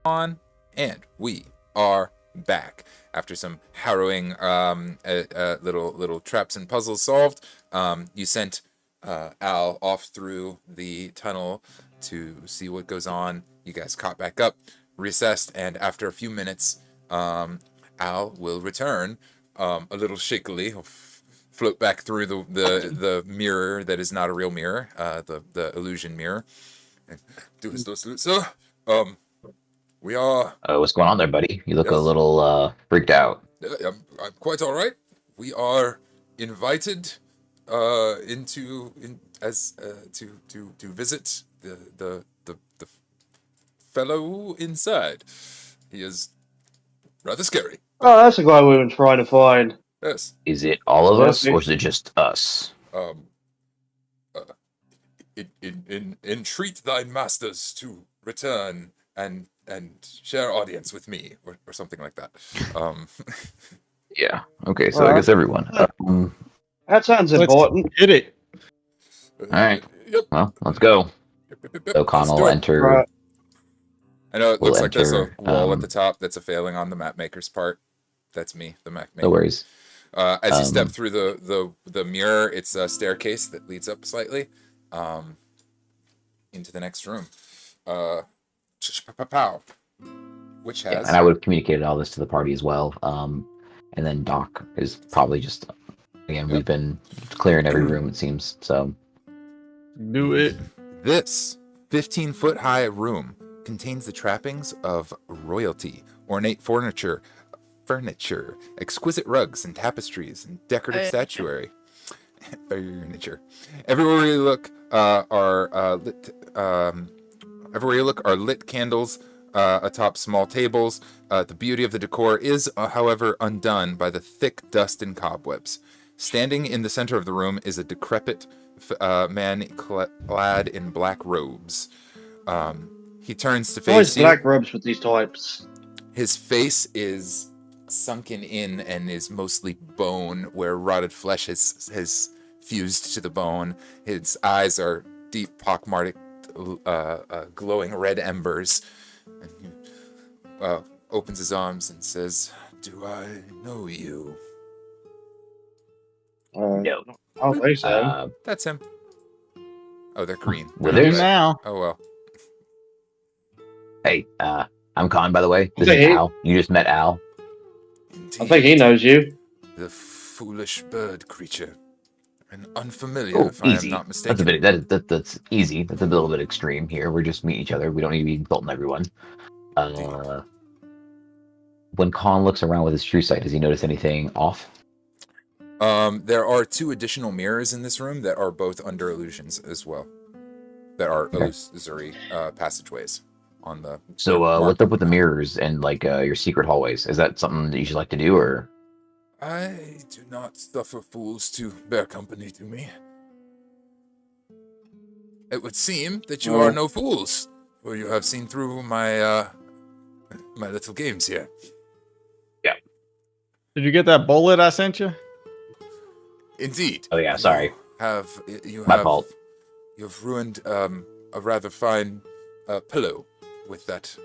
On, and we are back after some harrowing little traps and puzzles solved. You sent Al off through the tunnel to see what goes on. You guys caught back up, recessed, and after a few minutes, Al will return a little shakily. He'll float back through the mirror that is not a real mirror, the illusion mirror. Do his salute, sir. We are. What's going on there, buddy? You look a little freaked out. I'm quite all right. We are invited to visit the fellow inside. He is rather scary. Oh, that's the guy we were trying to find. Yes. Is it all of us, or is it just us? Entreat thine masters to return and share audience with me, or something like that. Yeah. Okay. So I guess everyone. That sounds important. Hit it. All right. Yep. Well, let's go. So Kahn will enter. Right. I know it looks like there's a enter, wall at the top. That's a failing on the map maker's part. That's me, the map maker. No worries. As you step through the mirror, it's a staircase that leads up slightly into the next room. Which has... Yeah, and I would have communicated all this to the party as well. And then Doc is probably just, again, we've been clearing every room, it seems. So Do it. This 15-foot-high room contains the trappings of royalty, ornate furniture, exquisite rugs and tapestries, and decorative statuary. Furniture. Everywhere you look are lit candles atop small tables. The beauty of the decor is, however, undone by the thick dust and cobwebs. Standing in the center of the room is a decrepit man clad in black robes. He turns to face you. Black robes with these types. His face is sunken in and is mostly bone, where rotted flesh has fused to the bone. His eyes are deep, pockmarked, glowing red embers. And he opens his arms and says, "Do I know you?" no. I don't think so. That's him. Oh, they're green. Well, Do there's now. Oh, well. Hey, I'm Kahn, by the way. This Okay. is Al. You just met Al. Indeed. I think he knows you. The foolish bird creature. And unfamiliar, Oh, if I am easy. not mistaken. That's a bit. That's easy. That's a little bit extreme here. We're just meeting each other. We don't need to be insulting everyone. When Kahn looks around with his true sight, does he notice anything off? There are 2 additional mirrors in this room that are both under illusions as well. That are illusory passageways on the. So what's up with the mirrors and like your secret hallways? Is that something that you should like to do, or? I do not suffer fools to bear company to me. It would seem that you are no fools, for you have seen through my my little games here. Yeah. Did you get that bullet I sent you? Indeed. Oh yeah, sorry. My fault. You've ruined a rather fine pillow with that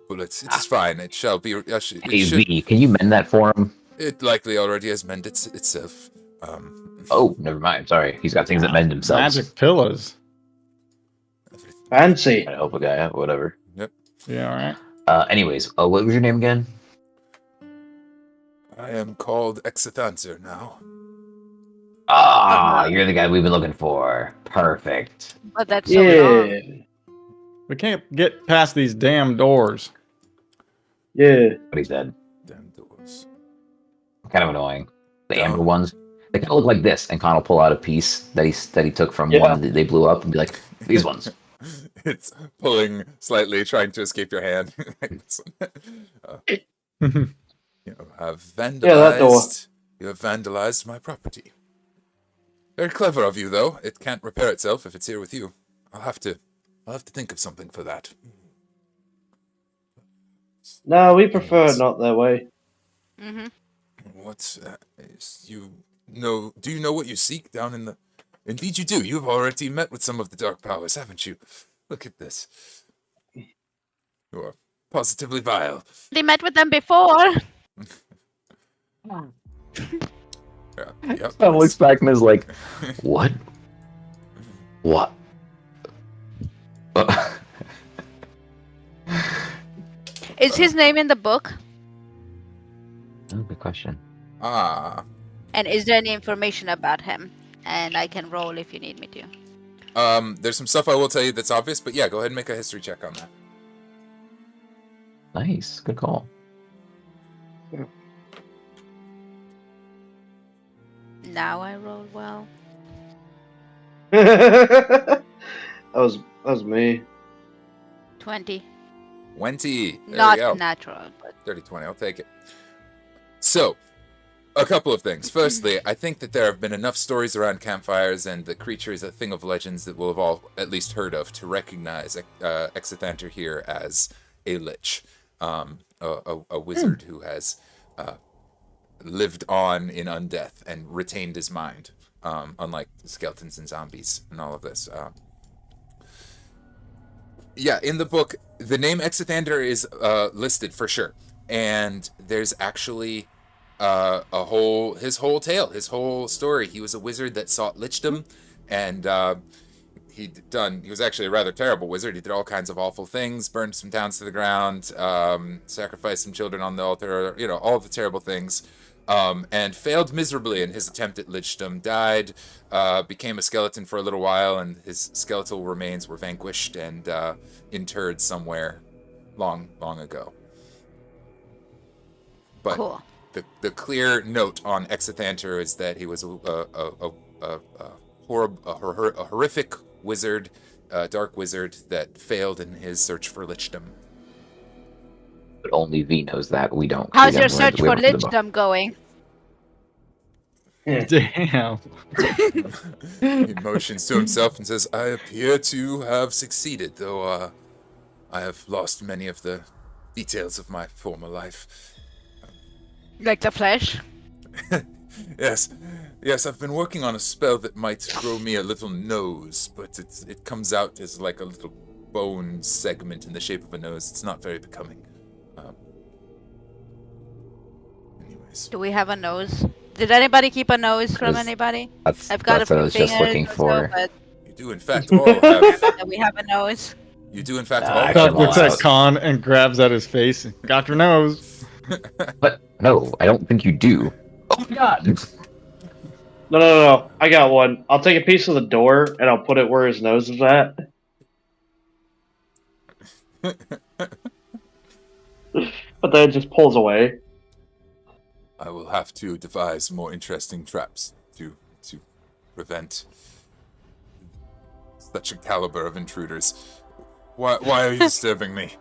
bullet. It's fine. It shall be. Hey V, can you mend that for him? It likely already has mended itself. Oh, never mind. Sorry, he's got things that mend themselves. Magic pillows. Fancy. I hope a guy, whatever. Yep. Yeah, all right. Anyways, what was your name again? I am called Exithancer now. Ah, you're the guy we've been looking for. Perfect. But that's so long. Yeah. We can't get past these damn doors. Yeah. What he said. Damn doors. Kind of annoying. The amber ones. They kind of look like this, and Kahn will pull out a piece that he took from one that they blew up and be like, these ones. It's pulling slightly, trying to escape your hand. You have vandalized. Yeah, that door. You have vandalized my property. Very clever of you, though. It can't repair itself if it's here with you. I'll have to think of something for that. No, we prefer it not that way. Mm-hmm. What you know? Do you know what you seek down in the? Indeed, you do. You've already met with some of the dark powers, haven't you? Look at this. You are positively vile. They met with them before. Yep. Tom looks back and is like, what? What? Is his name in the book? Oh, good question. Ah. And is there any information about him? And I can roll if you need me to. There's some stuff I will tell you that's obvious, but yeah, go ahead and make a history check on that. Nice. Good call. Now I roll well. that was me. 20. 20. There Not we go. natural, but 30-20, I'll take it. So, a couple of things. Firstly, I think that there have been enough stories around campfires and the creature is a thing of legends that we'll have all at least heard of to recognize Exithanter here as a lich, a wizard who has lived on in undeath and retained his mind, unlike skeletons and zombies and all of this. Yeah, in the book, the name Exithander is listed for sure, and there's actually his whole tale, his whole story. He was a wizard that sought lichdom, and he was actually a rather terrible wizard. He did all kinds of awful things, burned some towns to the ground, sacrificed some children on the altar, all the terrible things. And failed miserably in his attempt at lichdom, died, became a skeleton for a little while, and his skeletal remains were vanquished and interred somewhere long, long ago. But cool. The clear note on Exithanter is that he was a horrific wizard, a dark wizard that failed in his search for lichdom. But only V knows that. We don't. How's your search for lichdom going? Damn. He motions to himself and says, I appear to have succeeded, though I have lost many of the details of my former life. Like the flesh? Yes, I've been working on a spell that might grow me a little nose, but it comes out as like a little bone segment in the shape of a nose. It's not very becoming. Anyways. Do we have a nose? Did anybody keep a nose from anybody? I've got that's what I was just looking for. but You do, in fact, all have... do we have a nose? You do, in fact, I all can have... Looks at lost. Kahn and grabs at his face. Got your nose. But no, I don't think you do. Oh my god! No. I got one. I'll take a piece of the door and I'll put it where his nose is at. But then it just pulls away. I will have to devise more interesting traps to prevent such a caliber of intruders. Why are you disturbing me?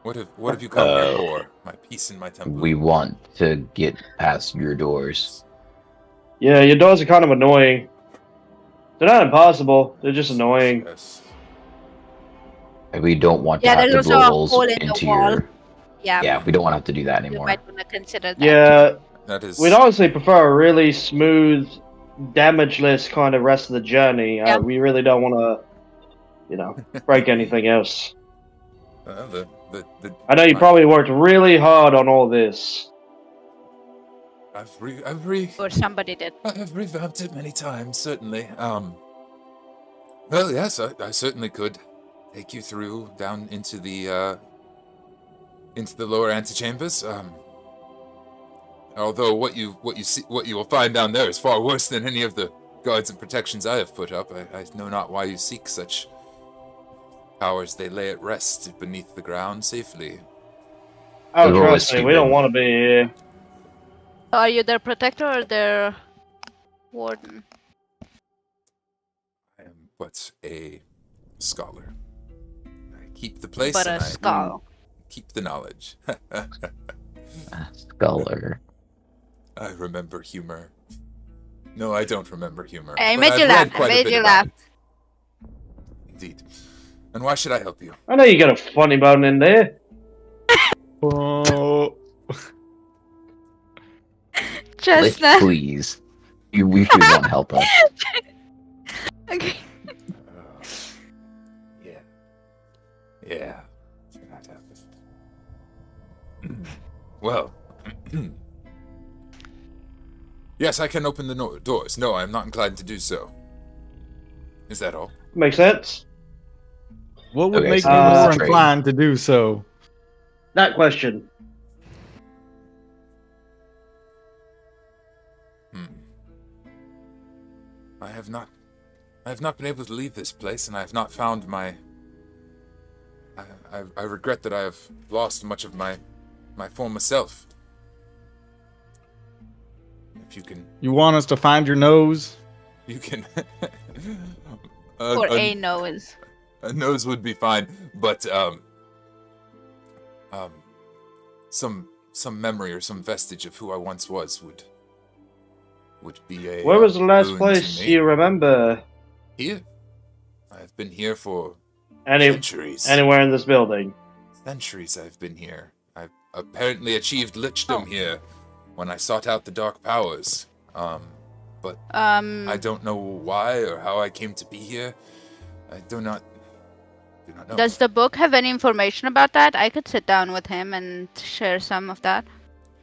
What have you come here for? My peace in my temple. We want to get past your doors. Yeah, your doors are kind of annoying. They're not impossible. They're just annoying. Yes. We don't want to Yeah, have to there's blow also a holes hole in the into wall. your... Yeah, we don't want to have to do that You anymore. might want to consider that. Yeah, That is. we'd honestly prefer a really smooth, damageless kind of rest of the journey. Yeah. We really don't want to, break anything else. I know you probably worked really hard on all this. Or somebody did. I have revamped it many times, certainly. Well, yes, I certainly could take you through down into the lower antechambers. Although what you will find down there is far worse than any of the guards and protections I have put up. I know not why you seek such powers. They lay at rest beneath the ground safely. Oh, They're always trust me, we don't want to be here. Are you their protector or their warden? I am but a scholar. I keep the place But and a I skull. keep the knowledge. Scholar. I remember humor. No, I don't remember humor. I but made I've you read laugh. I quite a made bit you about laugh. it. Indeed. And why should I help you? I know you got a funny bone in there. Oh. Chestnut. Please. We should want to help us. Okay. Well, yes, I can open the doors. No, I am not inclined to do so. Is that all? Makes sense. What would Okay, make so me what's more the trade? inclined to do so? That question. I have not been able to leave this place, and I have not found my... I regret that I have lost much of my former self. If you can... You want us to find your nose? You can... Or a nose. A nose would be fine, but some memory or some vestige of who I once was would be a. Where was the last boon place to me. you remember? Here. I've been here for Any centuries. anywhere in this building? Centuries I've been here. I've apparently achieved lichdom here when I sought out the dark powers. But I don't know why or how I came to be here. I do not know. Does the book have any information about that? I could sit down with him and share some of that.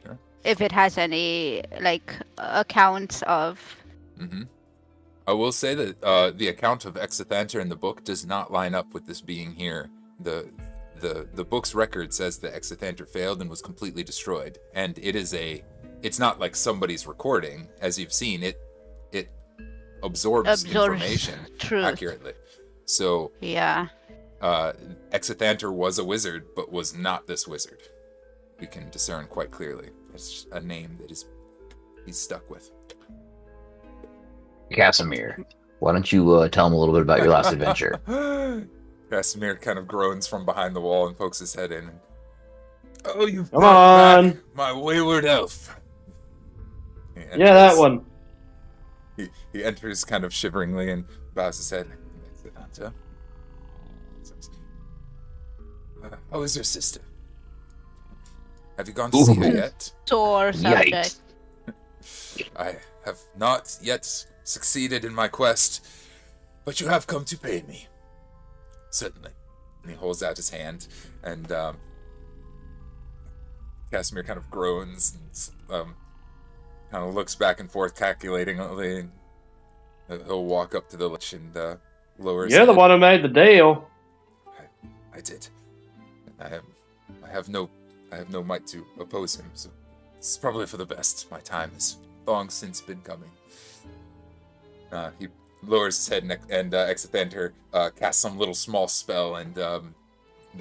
Sure. If it has any, like, accounts of... Mm-hmm. I will say that the account of Exithanter in the book does not line up with this being here. The book's record says that Exithanter failed and was completely destroyed. And it's not like somebody's recording. As you've seen, it absorbs information truth. accurately. So, Yeah. Exithanter was a wizard, but was not this wizard. We can discern quite clearly. It's a name that he's stuck with. Casimir, why don't you tell him a little bit about your last adventure? Casimir kind of groans from behind the wall and pokes his head in. Oh, you've Come brought on. back my wayward elf. Yeah, that one. He enters kind of shiveringly and bows his head. Exithanter. How is your sister? Have you gone to see her yet? Sore subject. I have not yet succeeded in my quest, but you have come to pay me. Certainly. And he holds out his hand, and Casimir kind of groans and kind of looks back and forth calculatingly, and he'll walk up to the lich and lower his You're the head. one who made the deal. I did. I have no might to oppose him, so it's probably for the best. My time has long since been coming. He lowers his head, and Exithanter casts some little small spell, and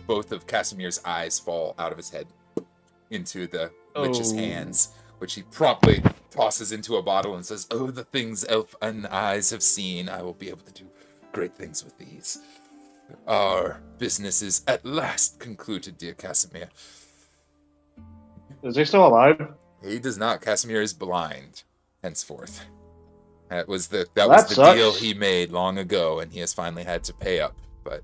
both of Casimir's eyes fall out of his head into the lich's hands, which he promptly tosses into a bottle and says, "Oh, the things elfin eyes have seen, I will be able to do great things with these. Our business is at last concluded, dear Casimir." Is he still alive? He does not. Casimir is blind, henceforth. That was the sucks. deal he made long ago, and he has finally had to pay up. But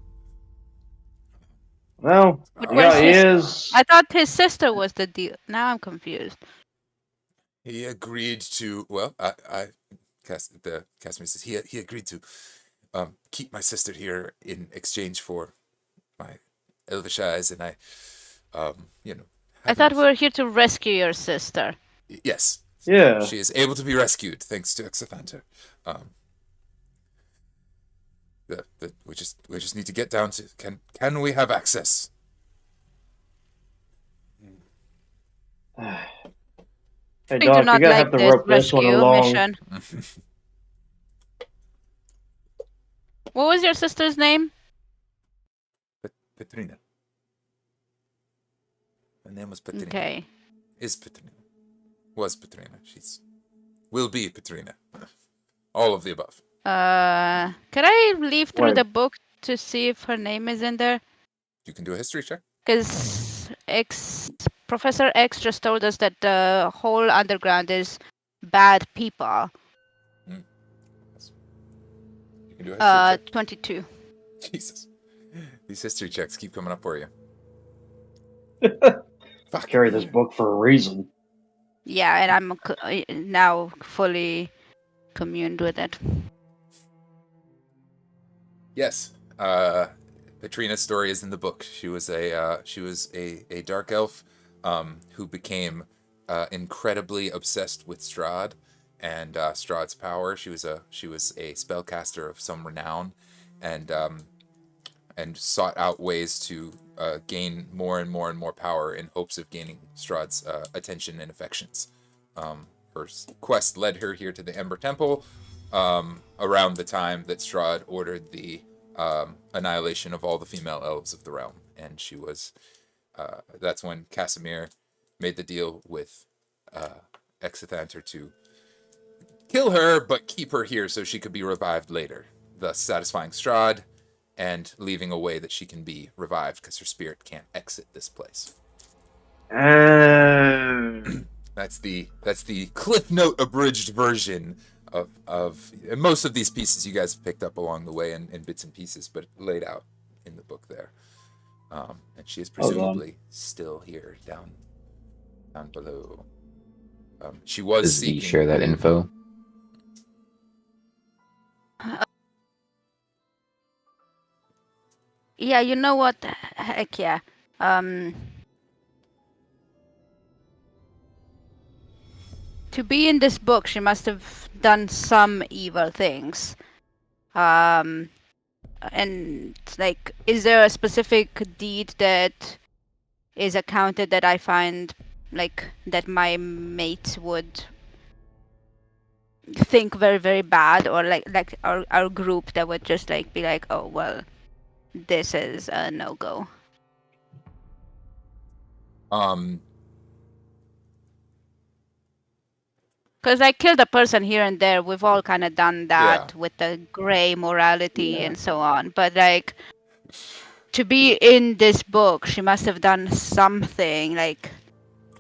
Well, But yeah, where's he his- is. I thought his sister was the deal. Now I'm confused. he agreed to. Well, Casimir says he agreed to keep my sister here in exchange for my elvish eyes, and I I thought we were here to rescue your sister. Yes. Yeah. She is able to be rescued thanks to Exithanter. We just need to get down to can we have access? Hey, I do Doc, you not gotta like have to this rope this one rescue along. mission. What was your sister's name? Petrina. Her name was Petrina. Okay. Is Petrina. Was Petrina. Will be Petrina. All of the above. Can I leaf through Wait. the book to see if her name is in there? You can do a history check. Because Professor X just told us that the whole underground is bad people. You can do a history 22. check. Jesus. These history checks keep coming up for you. I carry this book for a reason. Yeah, and I'm now fully communed with it. Yes. Petrina's story is in the book. She was a dark elf who became incredibly obsessed with Strahd and Strahd's power. She was a spellcaster of some renown, and sought out ways to gain more and more and more power in hopes of gaining Strahd's attention and affections. Her quest led her here to the Ember Temple around the time that Strahd ordered the annihilation of all the female elves of the realm, and she was. That's when Casimir made the deal with Exithanter to kill her, but keep her here so she could be revived later, thus satisfying Strahd and leaving a way that she can be revived because her spirit can't exit this place. That's the Cliff Note abridged version of most of these pieces you guys have picked up along the way in bits and pieces, but laid out in the book there. And she is presumably still here down below. She was seeking. Did he share that info? Yeah, you know what? Heck yeah. To be in this book, she must have done some evil things. And like, is there a specific deed that is accounted that I find like that my mates would think very, very bad, or like our group that would just like be like, oh well, this is a no-go? Because I killed a person here and there. We've all kind of done that with the gray morality and so on. But like, to be in this book, she must have done something like.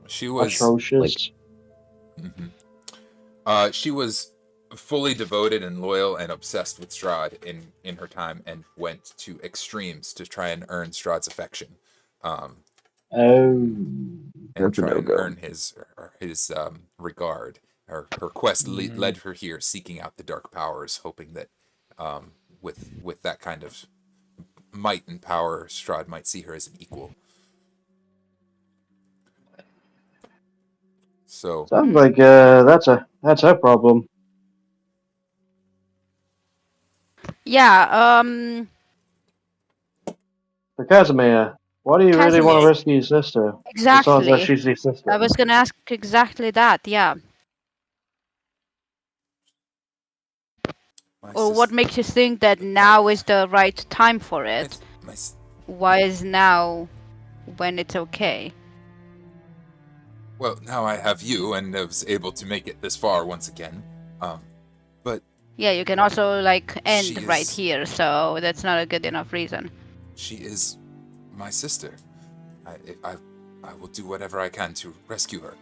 She was atrocious. She was fully devoted and loyal and obsessed with Strahd in her time, and went to extremes to try and earn Strahd's affection. And try and earn his regard. Her quest led her here, seeking out the dark powers, hoping that with that kind of might and power, Strahd might see her as an equal. So sounds like that's her problem. Yeah. For Casimir, why do you really want to rescue your sister? Exactly. Besides that she's your sister. I was gonna ask exactly that. Yeah. Or what makes you think that now is the right time for it? Why is now when it's okay? Well, now I have you, and I was able to make it this far once again. But yeah, you can also like end right here, so that's not a good enough reason. She is my sister. I will do whatever I can to rescue her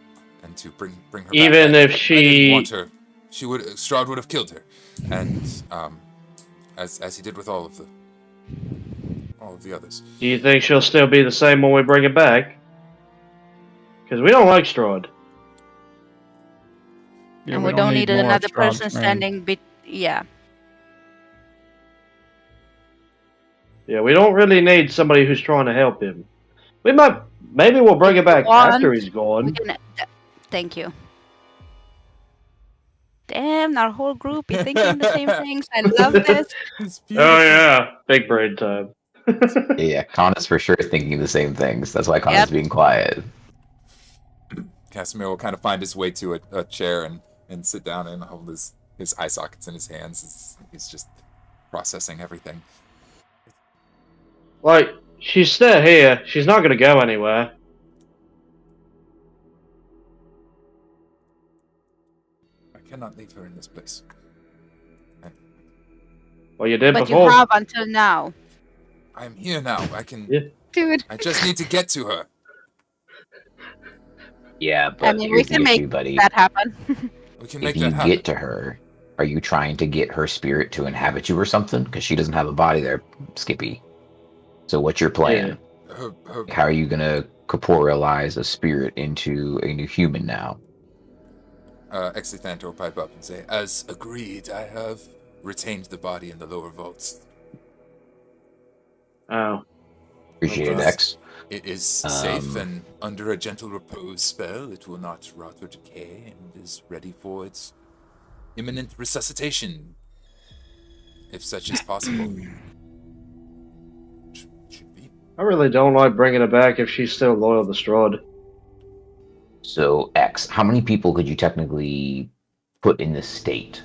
and to bring her back. Even if I didn't want her. Strahd would have killed her, and as he did with all of the others. Do you think she'll still be the same when we bring her back? Because we don't like Strahd. Yeah, and we don't need another person standing. Yeah, we don't really need somebody who's trying to help him. Maybe we'll bring her back after he's gone. Thank you. Damn, our whole group is thinking the same things. I love this. Oh yeah, big brain time. Yeah, Kahn is for sure thinking the same things. That's why Kahn is being quiet. Casimir will kind of find his way to a chair and sit down and hold his eye sockets in his hands. He's just processing everything. Like, she's still here. She's not going to go anywhere. I cannot leave her in this place. Well, you did but before. You have until now. I'm here now. I can. Yeah. Dude. I just need to get to her. Yeah, but we can make that happen. We can make that happen. If you get to her, are you trying to get her spirit to inhabit you or something? Because she doesn't have a body there, Skippy. So what's your plan? Yeah. How are you going to corporealize a spirit into a new human now? Exithanter will pipe up and say, as agreed, I have retained the body in the lower vaults. Oh. Appreciate it, X. It is safe and under a gentle repose spell. It will not rot or decay and is ready for its imminent resuscitation, if such is possible. Should be. I really don't like bringing her back if she's still loyal to Strahd. So, X, how many people could you technically put in this state?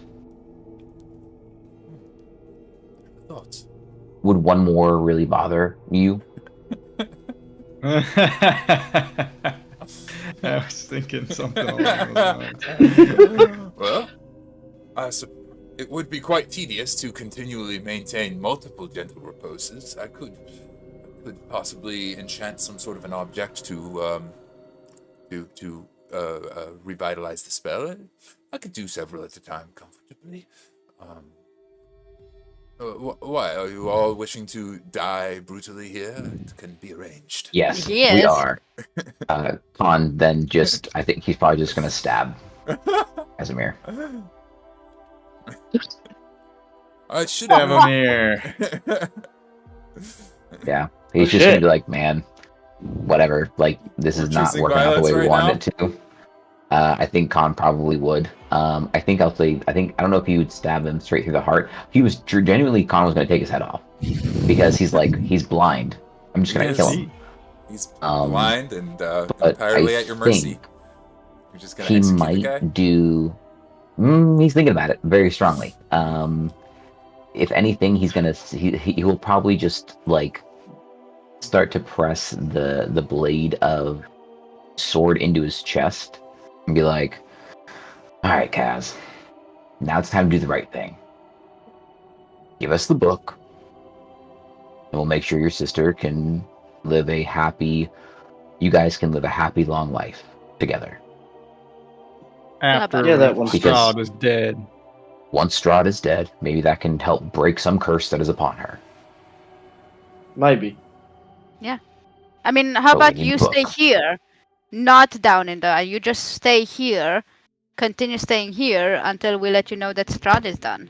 Thoughts? Would one more really bother you? I was thinking something along those lines. Well, it would be quite tedious to continually maintain multiple gentle reposes. I could possibly enchant some sort of an object to revitalize the spell. I could do several at a time comfortably. Why? Are you all wishing to die brutally here? It can be arranged. Yes, we Yes. are. Kahn then just, I think he's probably just going to stab Casimir. I should Have him here. Yeah, he's just going to be like, man, whatever. Like, this is We're not choosing working out the way we violence wanted it to. I think Kahn probably would. I think I don't know if he would stab him straight through the heart. He was genuinely, Kahn was going to take his head off because he's blind. I'm just going to kill him. He's blind and But entirely I at your mercy. think You're just gonna he execute the might guy? do. He's thinking about it very strongly. If anything, he will probably just like start to press the blade of sword into his chest and be like, "All right, Kaz, now it's time to do the right thing. Give us the book, and we'll make sure your sister can live a happy. You guys can live a happy, long life together." After that one. Strahd is dead. Once Strahd is dead, maybe that can help break some curse that is upon her. Maybe. I mean, how But we about need you book. stay here, not down in the. You just stay here, continue staying here until we let you know that Strahd is done.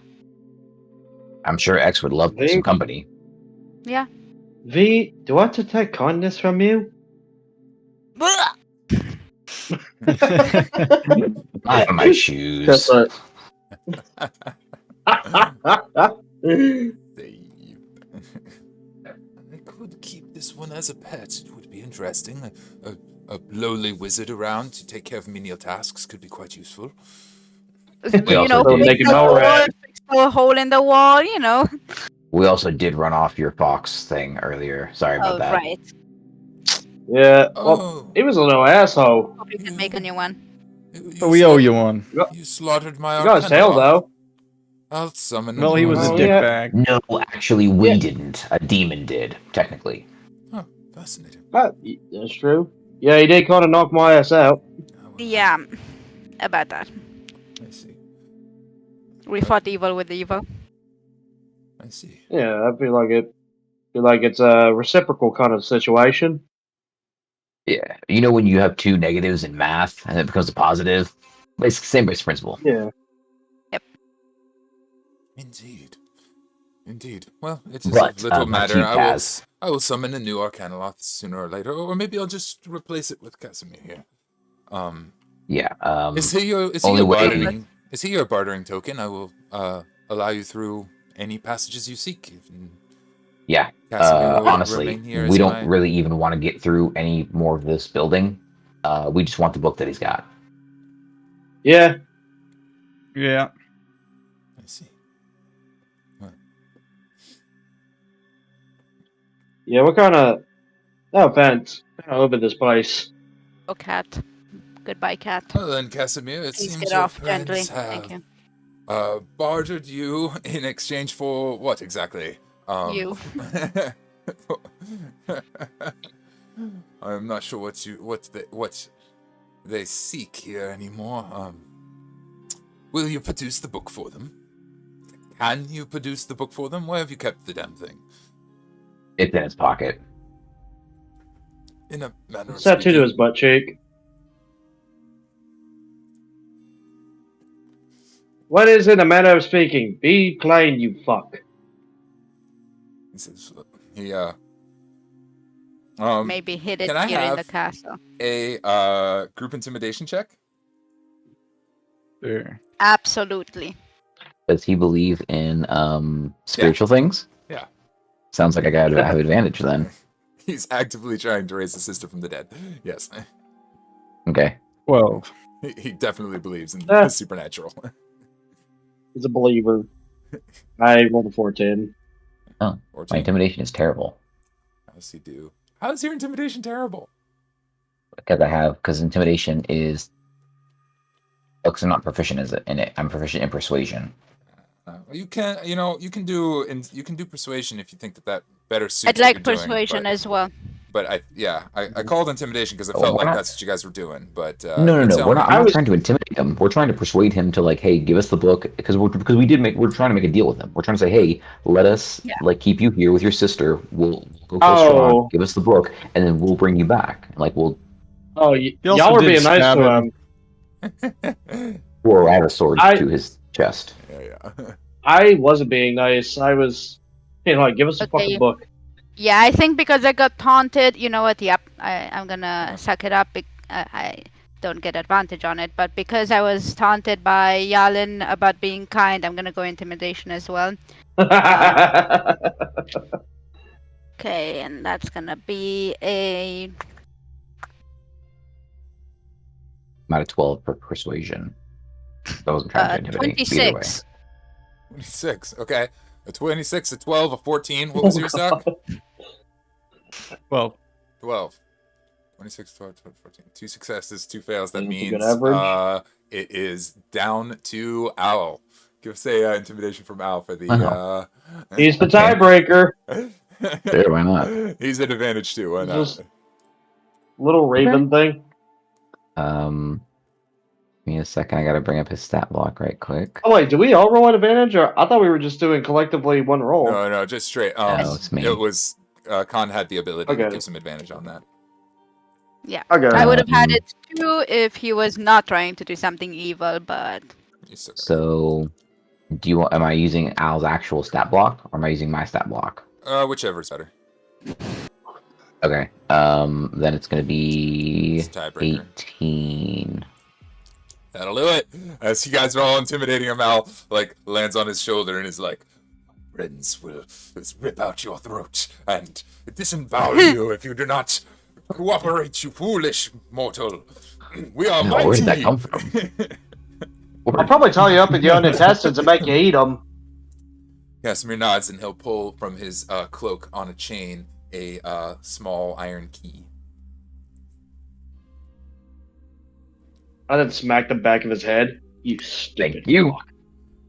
I'm sure X would love some company. Yeah. V, do I have to take kindness from you? Out of my shoes. That's right. I could keep this one as a pet. It would be interesting. A lowly wizard around to take care of menial tasks could be quite useful. We also did- Make it more red. fix a hole in the wall, you know. We also did run off your fox thing earlier. Sorry about Oh, that. right. Yeah, well, Oh, he was a little asshole. Hope you can make a new one. But we owe you one. You slaughtered my You got his tail, Arcane. though. I'll summon. Well, he was a Oh, dick yeah. bag. No, actually, we Yeah. didn't. A demon did, technically. Oh, fascinating. That's true. Yeah, he did kind of knock my ass out. Yeah, about that. I see. We fought evil with evil. I see. Yeah, I feel like it's a reciprocal kind of situation. Yeah. You know when you have two negatives in math and it becomes a positive? It's the same base principle. Yeah. Indeed. Well, it is But, a little back to matter. you, Kaz. I will summon a new Arcanoloth sooner or later, or maybe I'll just replace it with Casimir here. Yeah. Is he your only way- bartering token? I will allow you through any passages you seek. Yeah. Casimir will Honestly, remain here we as don't my- really even want to get through any more of this building. We just want the book that he's got. Yeah. Yeah. I see. Yeah, what kind of... No offense. I live in this place. Oh, cat. Goodbye, cat. Well then, Casimir, it Please seems get your off gently. friends have Thank you. bartered you in exchange for what exactly? You. I'm not sure what they seek here anymore. Will you produce the book for them? Can you produce the book for them? Where have you kept the damn thing? It's in his pocket. In a manner of Tattooed to speaking. his butt cheek. What is in a manner of speaking? Be plain, you fuck. He says, maybe hid it can I here in the have castle. a group intimidation check? Sure. Absolutely. Does he believe in spiritual things? Yeah. Sounds like I gotta have advantage then. He's actively trying to raise his sister from the dead. Yes. Okay. 12. He definitely believes in the supernatural. He's a believer. I rolled a 14. Oh, 14. my intimidation is terrible. How does he do? How is your intimidation terrible? Because intimidation is. Oh, because I'm not proficient in it. I'm proficient in persuasion. You can do persuasion if you think that better suits. I'd like what you're persuasion doing, as well. but I called intimidation because I felt like that's what you guys were doing. But No. We're not. I'm not trying to intimidate him. We're trying to persuade him to hey, give us the book because we're trying to make a deal with him. We're trying to say, hey, let us keep you here with your sister. We'll go close strong. Give us the book, and then we'll bring you back. We'll. Oh, y'all were being nice to him. Or add a sword to his chest. Yeah. I wasn't being nice. I was, give us a fucking book. Yeah, I think because I got taunted, you know what? Yep, I'm gonna suck it up. I don't get advantage on it, but because I was taunted by Jalin about being kind, I'm gonna go intimidation as well. Okay, and that's gonna be a. I'm at a 12 for persuasion. I wasn't trying to intimidate. 26. 26. Okay. A 26, a 12, a 14. What was your stock? 12. 12. 26, 12, 14. 2 successes, 2 fails. That means it is down to Owl. Give us a intimidation from Owl for the. He's the tiebreaker. Sure, why not? He's at advantage too. Why not? Just little raven thing. Give me a second. I gotta bring up his stat block right quick. Oh wait, do we all roll at advantage, or I thought we were just doing collectively one roll? No, just straight. No, it's me. It was Kahn had the ability to give some advantage on that. Yeah, okay. I would have had it too if he was not trying to do something evil, but. So, am I using Al's actual stat block, or am I using my stat block? Whichever's better. Okay. Then it's gonna be 18. That'll do it. As you guys are all intimidating him, Al lands on his shoulder and is like, "Friends will rip out your throat and disembowel you if you do not cooperate, you foolish mortal. We are mighty." Where did that come from? I'll probably tie you up in your own intestines and make you eat them. Casimir nods and he'll pull from his cloak on a chain a small iron key. I then smack the back of his head. You stupid. Thank you.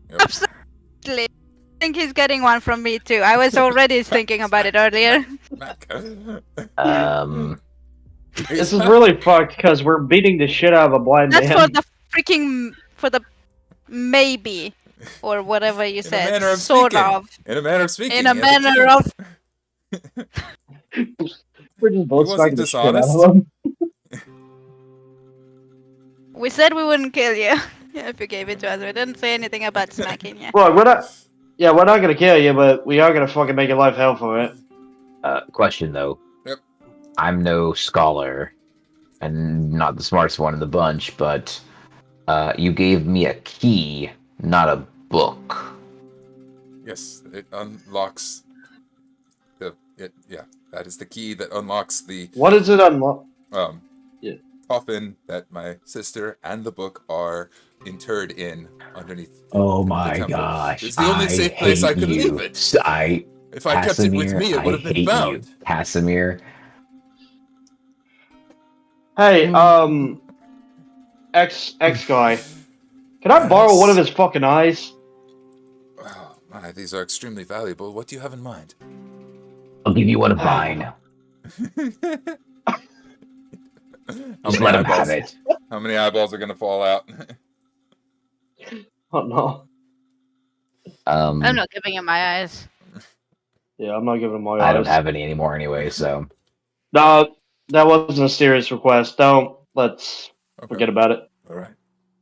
Yep. Absolutely. I think he's getting one from me too. I was already thinking about it earlier. This is really fucked because we're beating the shit out of a blind man. That's for the maybe or whatever you said. In a manner of sort speaking. of. In a manner of speaking. In a manner of. We're just both smacking the shit out of dishonest. him. We said we wouldn't kill you if you gave it to us. We didn't say anything about smacking you. Well, we're not gonna kill you, but we are gonna fucking make your life hell for it. Question though. Yep. I'm no scholar, and not the smartest one in the bunch, but you gave me a key, not a book. Yes, it unlocks that is the key that unlocks the What does it unlock? coffin that my sister and the book are interred in underneath. Oh the my temple. gosh! It's the only safe place I could leave it. If I kept it with me, it would have been found. Casimir. Hey, X guy, can I borrow one of his fucking eyes? Oh my, these are extremely valuable. What do you have in mind? I'll give you one of mine. Just let him have it. How many eyeballs are gonna fall out? Oh no. I'm not giving him my eyes. Yeah, I'm not giving him my eyes. I don't have any anymore anyway, so. No, that wasn't a serious request. Let's forget about it. All right.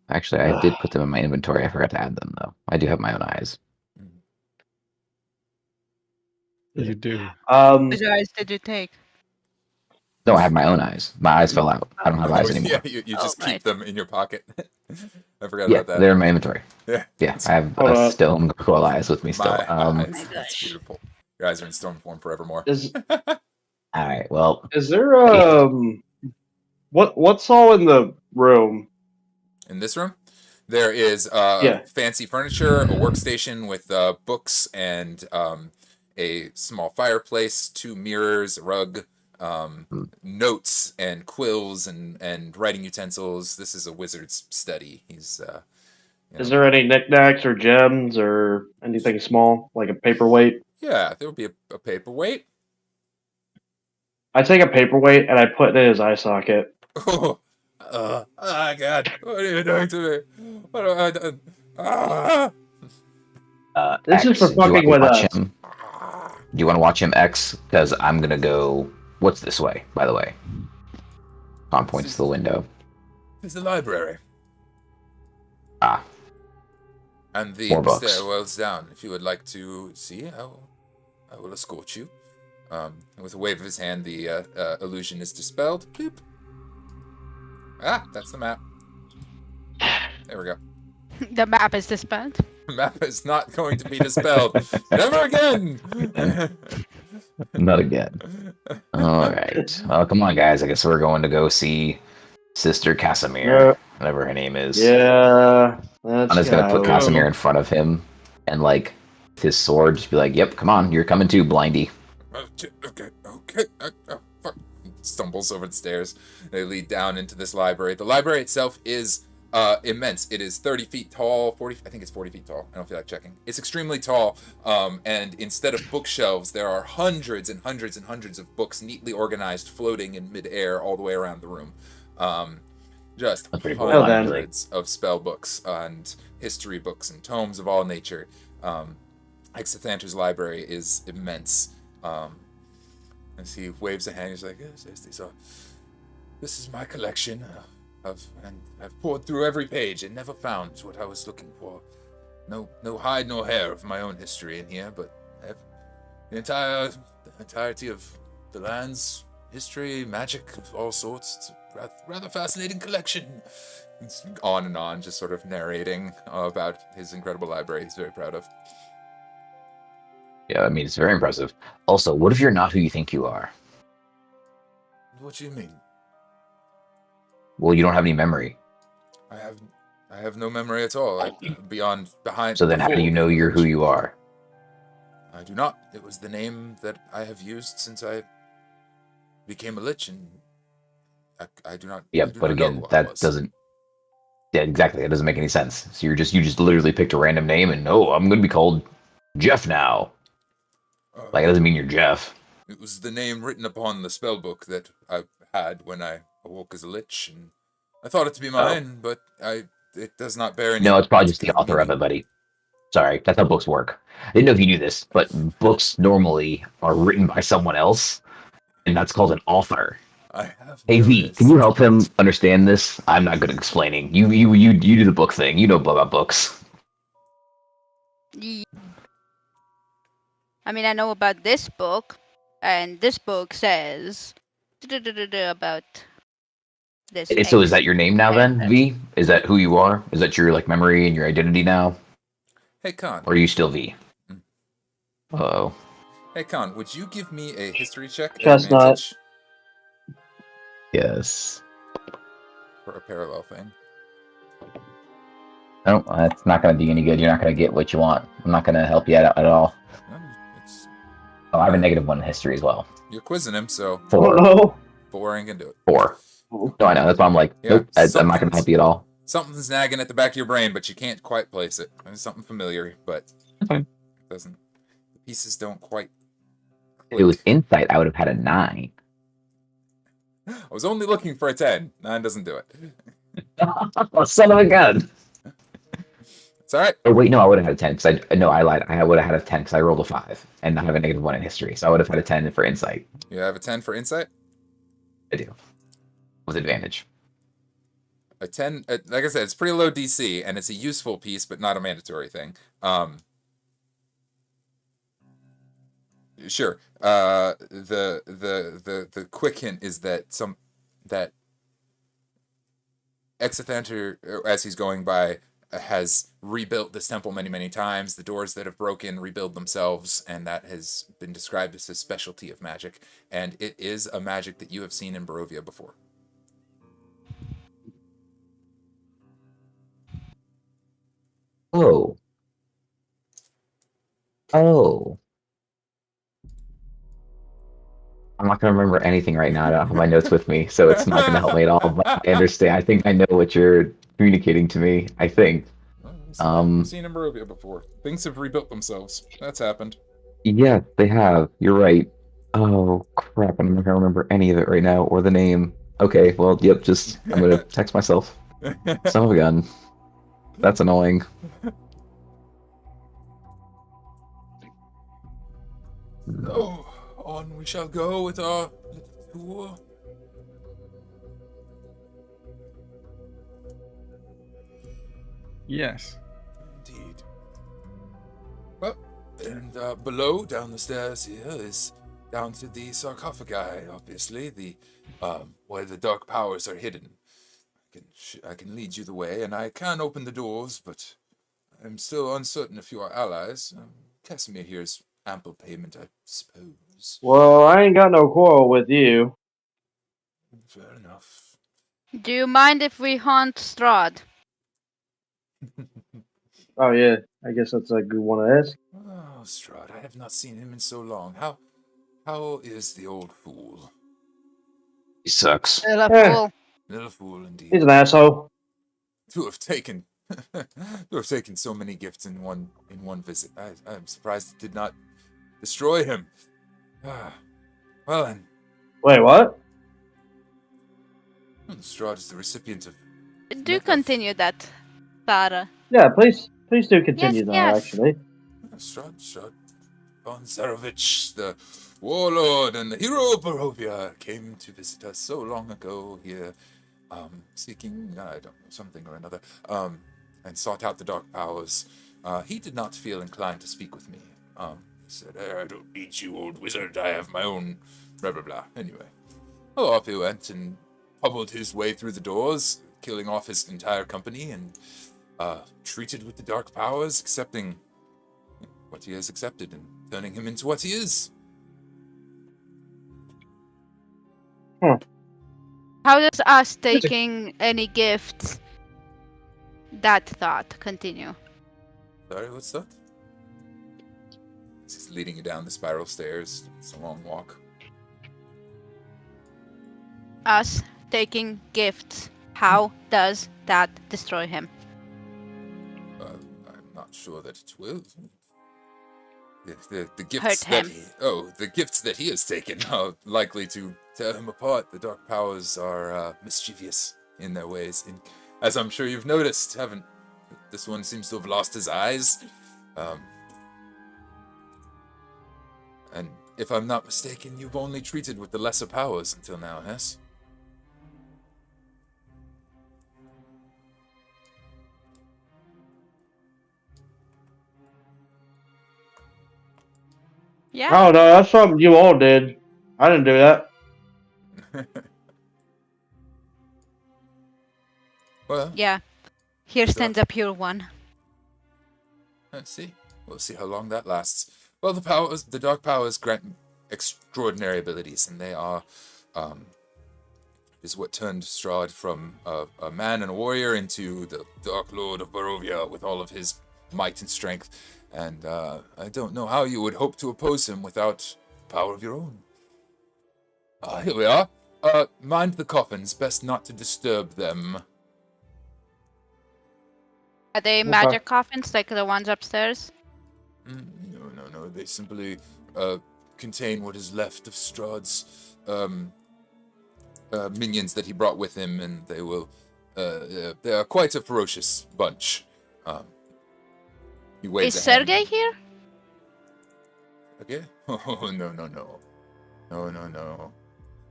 Actually, I did put them in my inventory. I forgot to add them, though. I do have my own eyes. You do. Which eyes did you take? No, I have my own eyes. My eyes fell out. I don't have eyes anymore. Yeah, you just keep them in your pocket. I forgot Yeah, about that. they're in my inventory. Yeah. Yeah, I have a stone gargoyle eyes with me still. My eyes. my That's gosh. beautiful. Your eyes are in stone form forevermore. All right. Well, Is there what's all in the room? In this room, there is fancy furniture, a workstation with books and a small fireplace, 2 mirrors, a rug, notes and quills and writing utensils. This is a wizard's study. He's Is there any knickknacks or gems or anything small, like a paperweight? Yeah, there will be a paperweight. I take a paperweight and I put it in his eye socket. Oh, my God. What are you doing to me? What have I done? Ah! This is for fucking with us. Do you want to watch him, X? Because I'm going to go... What's this way, by the way? Kahn points to the window. It's the library. Ah. And the More books. stairwells down. If you would like to see, I will escort you. With a wave of his hand, the illusion is dispelled. Boop. Ah, that's the map. There we go. The map is dispelled. The map is not going to be dispelled. Never again! Not again. All right. Well, come on, guys. I guess we're going to go see Sister Casimir, whatever her name is. Yeah. I'm just going to put Casimir in front of him and, like, with his sword, just be like, yep, come on, you're coming too, Blindy. Okay. Fuck. Stumbles over the stairs. They lead down into this library. The library itself is immense. It is 30 feet tall, 40. I think it's 40 feet tall. I don't feel like checking. It's extremely tall. And instead of bookshelves, there are hundreds and hundreds and hundreds of books neatly organized, floating in midair all the way around the room. Just hundreds of spell books and history books and tomes of all nature. Exithanter's library is immense. As he waves a hand, he's like, yes, this is my collection. I've poured through every page and never found what I was looking for. No hide nor hair of my own history in here, but I have the entirety of the land's history, magic of all sorts. It's a rather fascinating collection. It's on and on, just sort of narrating about his incredible library he's very proud of. Yeah, I mean, it's very impressive. Also, what if you're not who you think you are? What do you mean? Well, you don't have any memory. I have no memory at all. Behind. So then how do you know you're who you are? I do not. It was the name that I have used since I became a lich, and I do not. Yeah, but again, that doesn't. Yeah, exactly. That doesn't make any sense. So you just literally picked a random name, and I'm going to be called Jeff now. Like, it doesn't mean you're Jeff. It was the name written upon the spellbook that I had when I awoke as a lich, and I thought it to be mine, but it does not bear any... No, it's probably just the author of it, buddy. Sorry, that's how books work. I didn't know if you knew this, but books normally are written by someone else, and that's called an author. Hey V, can you help him understand this? I'm not good at explaining. You do the book thing. You know about books. I mean, I know about this book, and this book says about this. So is that your name now then, V? Is that who you are? Is that your memory and your identity now? Hey Kahn. Or are you still V? Uh-oh. Hey Kahn, would you give me a history check? Chestnut. Yes. For a parallel thing. No, that's not going to do any good. You're not going to get what you want. I'm not going to help you out at all. I have a -1 in history as well. You're quizzing him, so... 4. 4 ain't gonna do it. 4. No, I know. That's why I'm like, nope, I'm not going to help you at all. Something's nagging at the back of your brain, but you can't quite place it. There's something familiar, but it doesn't... The pieces don't quite click. If it was insight, I would have had a 9. I was only looking for a 10. 9 doesn't do it. Oh, son of a gun! It's alright. Oh, wait, no, I would have had a 10. Because I lied. I would have had a 10 because I rolled a 5. And I have a -1 in history. So I would have had a 10 for insight. You have a 10 for insight? I do. With advantage. A 10, like I said, it's pretty low DC, and it's a useful piece, but not a mandatory thing. Sure. The quick hint is that Exathanter, as he's going by, has rebuilt this temple many times. The doors that have broken rebuild themselves, and that has been described as his specialty of magic. And it is a magic that you have seen in Barovia before. Oh. Oh. I'm not going to remember anything right now. I don't have my notes with me, so it's not going to help me at all. But I understand. I think I know what you're communicating to me. I think. Seen in Barovia before. Things have rebuilt themselves. That's happened. Yeah, they have. You're right. Oh, crap. I'm not going to remember any of it right now, or the name. Okay, well, yep, I'm going to text myself. Son of a gun. That's annoying. So, on we shall go with our little tour. Yes. Indeed. Well, and below, down the stairs here, is down to the sarcophagi, obviously, the where the dark powers are hidden. I can lead you the way, and I can open the doors, but I'm still uncertain if you are allies. Casimir here is ample payment, I suppose. Well, I ain't got no quarrel with you. Fair enough. Do you mind if we haunt Strahd? Oh yeah, I guess that's a good one to ask. Oh, Strahd, I have not seen him in so long. How is the old fool? He sucks. Fool. Little fool indeed. He's an asshole. To have taken so many gifts in one visit. I'm surprised it did not destroy him. Well then. Wait, what? Strahd is the recipient of. Do continue that, Tara. Yeah, please do continue that. Yes. Actually. Strahd Von Zarovitch, the warlord and the hero of Barovia, came to visit us so long ago here, seeking, I don't know, something or another, and sought out the dark powers. He did not feel inclined to speak with me. He said, I don't need you, old wizard, I have my own, blah, blah, blah. Anyway, off he went and hobbled his way through the doors, killing off his entire company, and treated with the dark powers, accepting what he has accepted and turning him into what he is. How does us taking any gifts that thought continue? Sorry, what's that? He's leading you down the spiral stairs. It's a long walk. Us taking gifts. How does that destroy him? I'm not sure that it will. The gifts Hurt that him. the gifts that he has taken are likely to tear him apart. The dark powers are mischievous in their ways, and as I'm sure you've noticed, haven't? This one seems to have lost his eyes. And if I'm not mistaken, you've only treated with the lesser powers until now, yes? Yeah. Oh no, that's something you all did. I didn't do that. Well, Yeah. Here stands a pure one. let's see. We'll see how long that lasts. Well, the dark powers grant extraordinary abilities, and they are, is what turned Strahd from a man and a warrior into the Dark Lord of Barovia with all of his might and strength. And I don't know how you would hope to oppose him without power of your own. Here we are. Mind the coffins. Best not to disturb them. Are they magic coffins like the ones upstairs? No. They simply contain what is left of Strahd's minions that he brought with him, and they will. They are quite a ferocious bunch. He waves Is a hand. Sergei here? Okay. Oh no.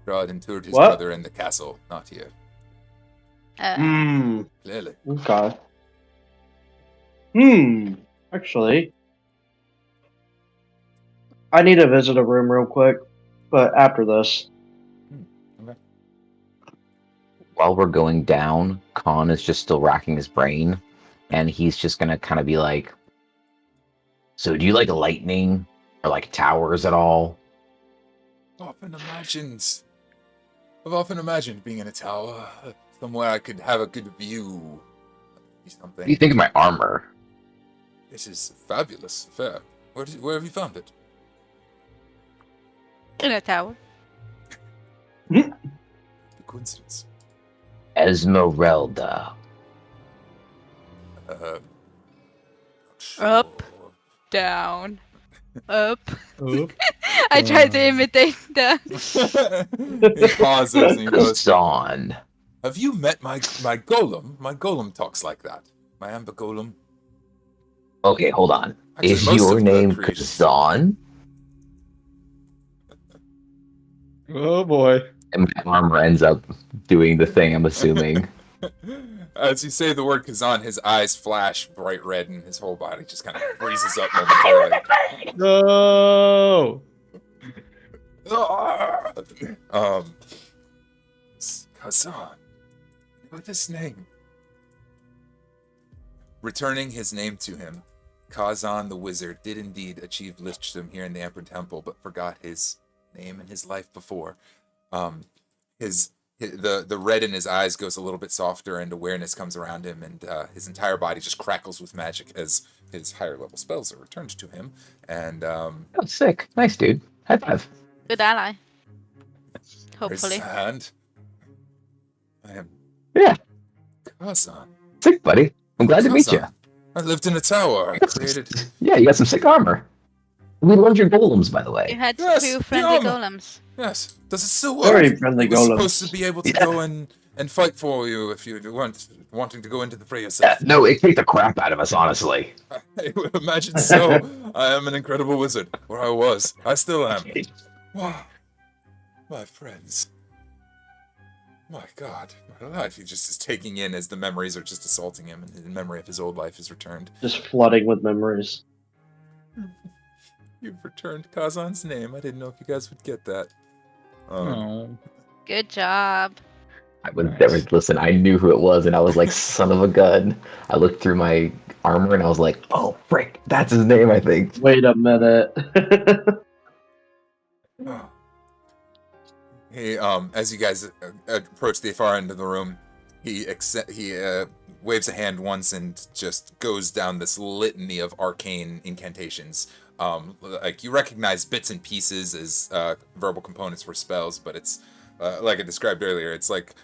Strahd interred his What? brother in the castle, not here. Clearly. Okay. Actually, I need to visit a room real quick, but after this. Okay. While we're going down, Kahn is just still racking his brain, and he's just gonna kind of be like, "So, do you like lightning or like towers at all?" I've often imagined being in a tower, somewhere I could have a good view. Something. What do you think of my armor? This is fabulous affair. Where have you found it? In a tower. The coincidence. Esmeralda. Sure. Up. Down. Up. Oop. I tried to imitate that. He pauses and he goes, Kazan. "Have you met my golem? My golem talks like that. My amber golem." Okay, hold on. Actually, Is most your of the name creatures- Kazan? Oh boy. And my armor ends up doing the thing, I'm assuming. As you say the word Kazan, his eyes flash bright red and his whole body just kind of freezes up momentarily. No. Kazan. What this name? Returning his name to him, Kazan the wizard did indeed achieve lichdom here in the Emperor Temple, but forgot his name and his life before. The red in his eyes goes a little bit softer, and awareness comes around him, and his entire body just crackles with magic as his higher level spells are returned to him. And Oh, sick. Nice, dude. High five. Good ally. Hopefully. And I am Yeah, Kazan. sick, buddy. I'm glad to meet you. Kazan. I lived in a tower. I created. Yeah, you got some sick armor. We loved your golems, by the way. You had Yes, two the friendly armor. golems. Yes. Does it still work? Very friendly I was golems. supposed to be able to Yeah. go and fight for you if you weren't wanting to go into the fray Yeah, yourself. no, it kicked the crap out of us, honestly. I would imagine so. I am an incredible wizard. Or I was. I still am. Wow. My friends. My God. My life he just is taking in as the memories are just assaulting him, and the memory of his old life is returned. Just flooding with memories. You've returned Kazan's name. I didn't know if you guys would get that. Oh. Good job. I would never listen. I knew who it was, and I was like, "Son of a gun!" I looked through my armor, and I was like, "Oh, frick, that's his name, I think." Wait a minute. He, as you guys approach the far end of the room, he waves a hand once and just goes down this litany of arcane incantations. Like you recognize bits and pieces as verbal components for spells, but it's like I described earlier. It's like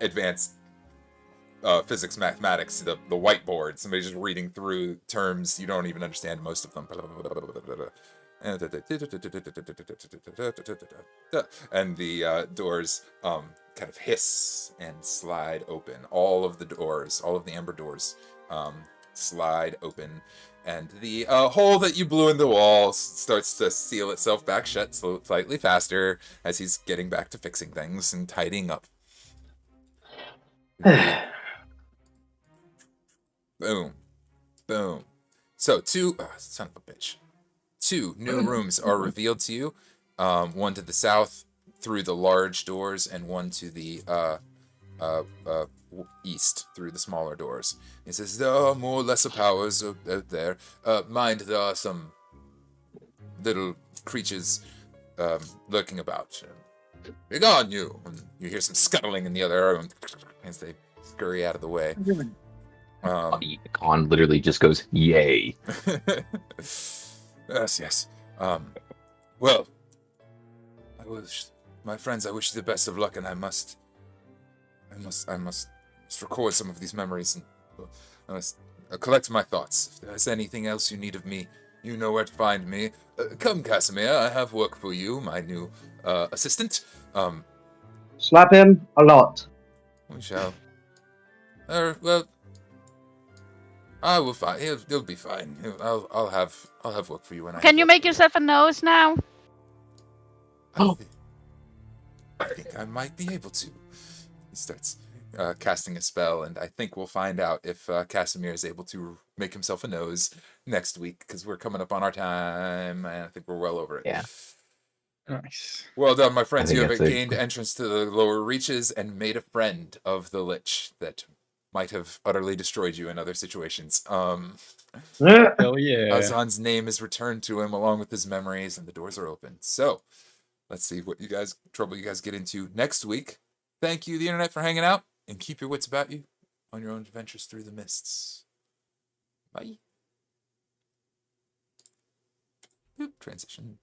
advanced physics, mathematics, the whiteboard. Somebody just reading through terms you don't even understand most of them. And the doors kind of hiss and slide open. All of the doors, all of the amber doors, slide open, and the hole that you blew in the wall starts to seal itself back shut slightly faster as he's getting back to fixing things and tidying up. Boom. Boom. So son of a bitch. 2 new rooms are revealed to you. One to the south through the large doors, and one to the east through the smaller doors. He says, there are more lesser powers out there. Mind, there are some little creatures lurking about. Begone, you! And you hear some scuttling in the other room as they scurry out of the way. Kahn literally just goes, "Yay!" Yes. Well, my friends, I wish you the best of luck, and I must record some of these memories, and I must collect my thoughts. If there's anything else you need of me, you know where to find me. Come, Casimir, I have work for you, my new assistant. Slap him a lot. We shall. Well, I will find. He'll be fine. I'll have work for you when I. Can you make yourself a nose now? I think I might be able to. He starts casting a spell, and I think we'll find out if Casimir is able to make himself a nose next week, because we're coming up on our time, and I think we're well over it. Yeah. Nice. Well done, my friends. think You have that's gained entrance to the lower reaches and made a friend of the Lich that might have utterly destroyed you in other situations. Hell yeah. Azan's name is returned to him along with his memories, and the doors are open. So, let's see what trouble you guys get into next week. Thank you, the internet, for hanging out, and keep your wits about you on your own adventures through the mists. Bye. Boop, transition.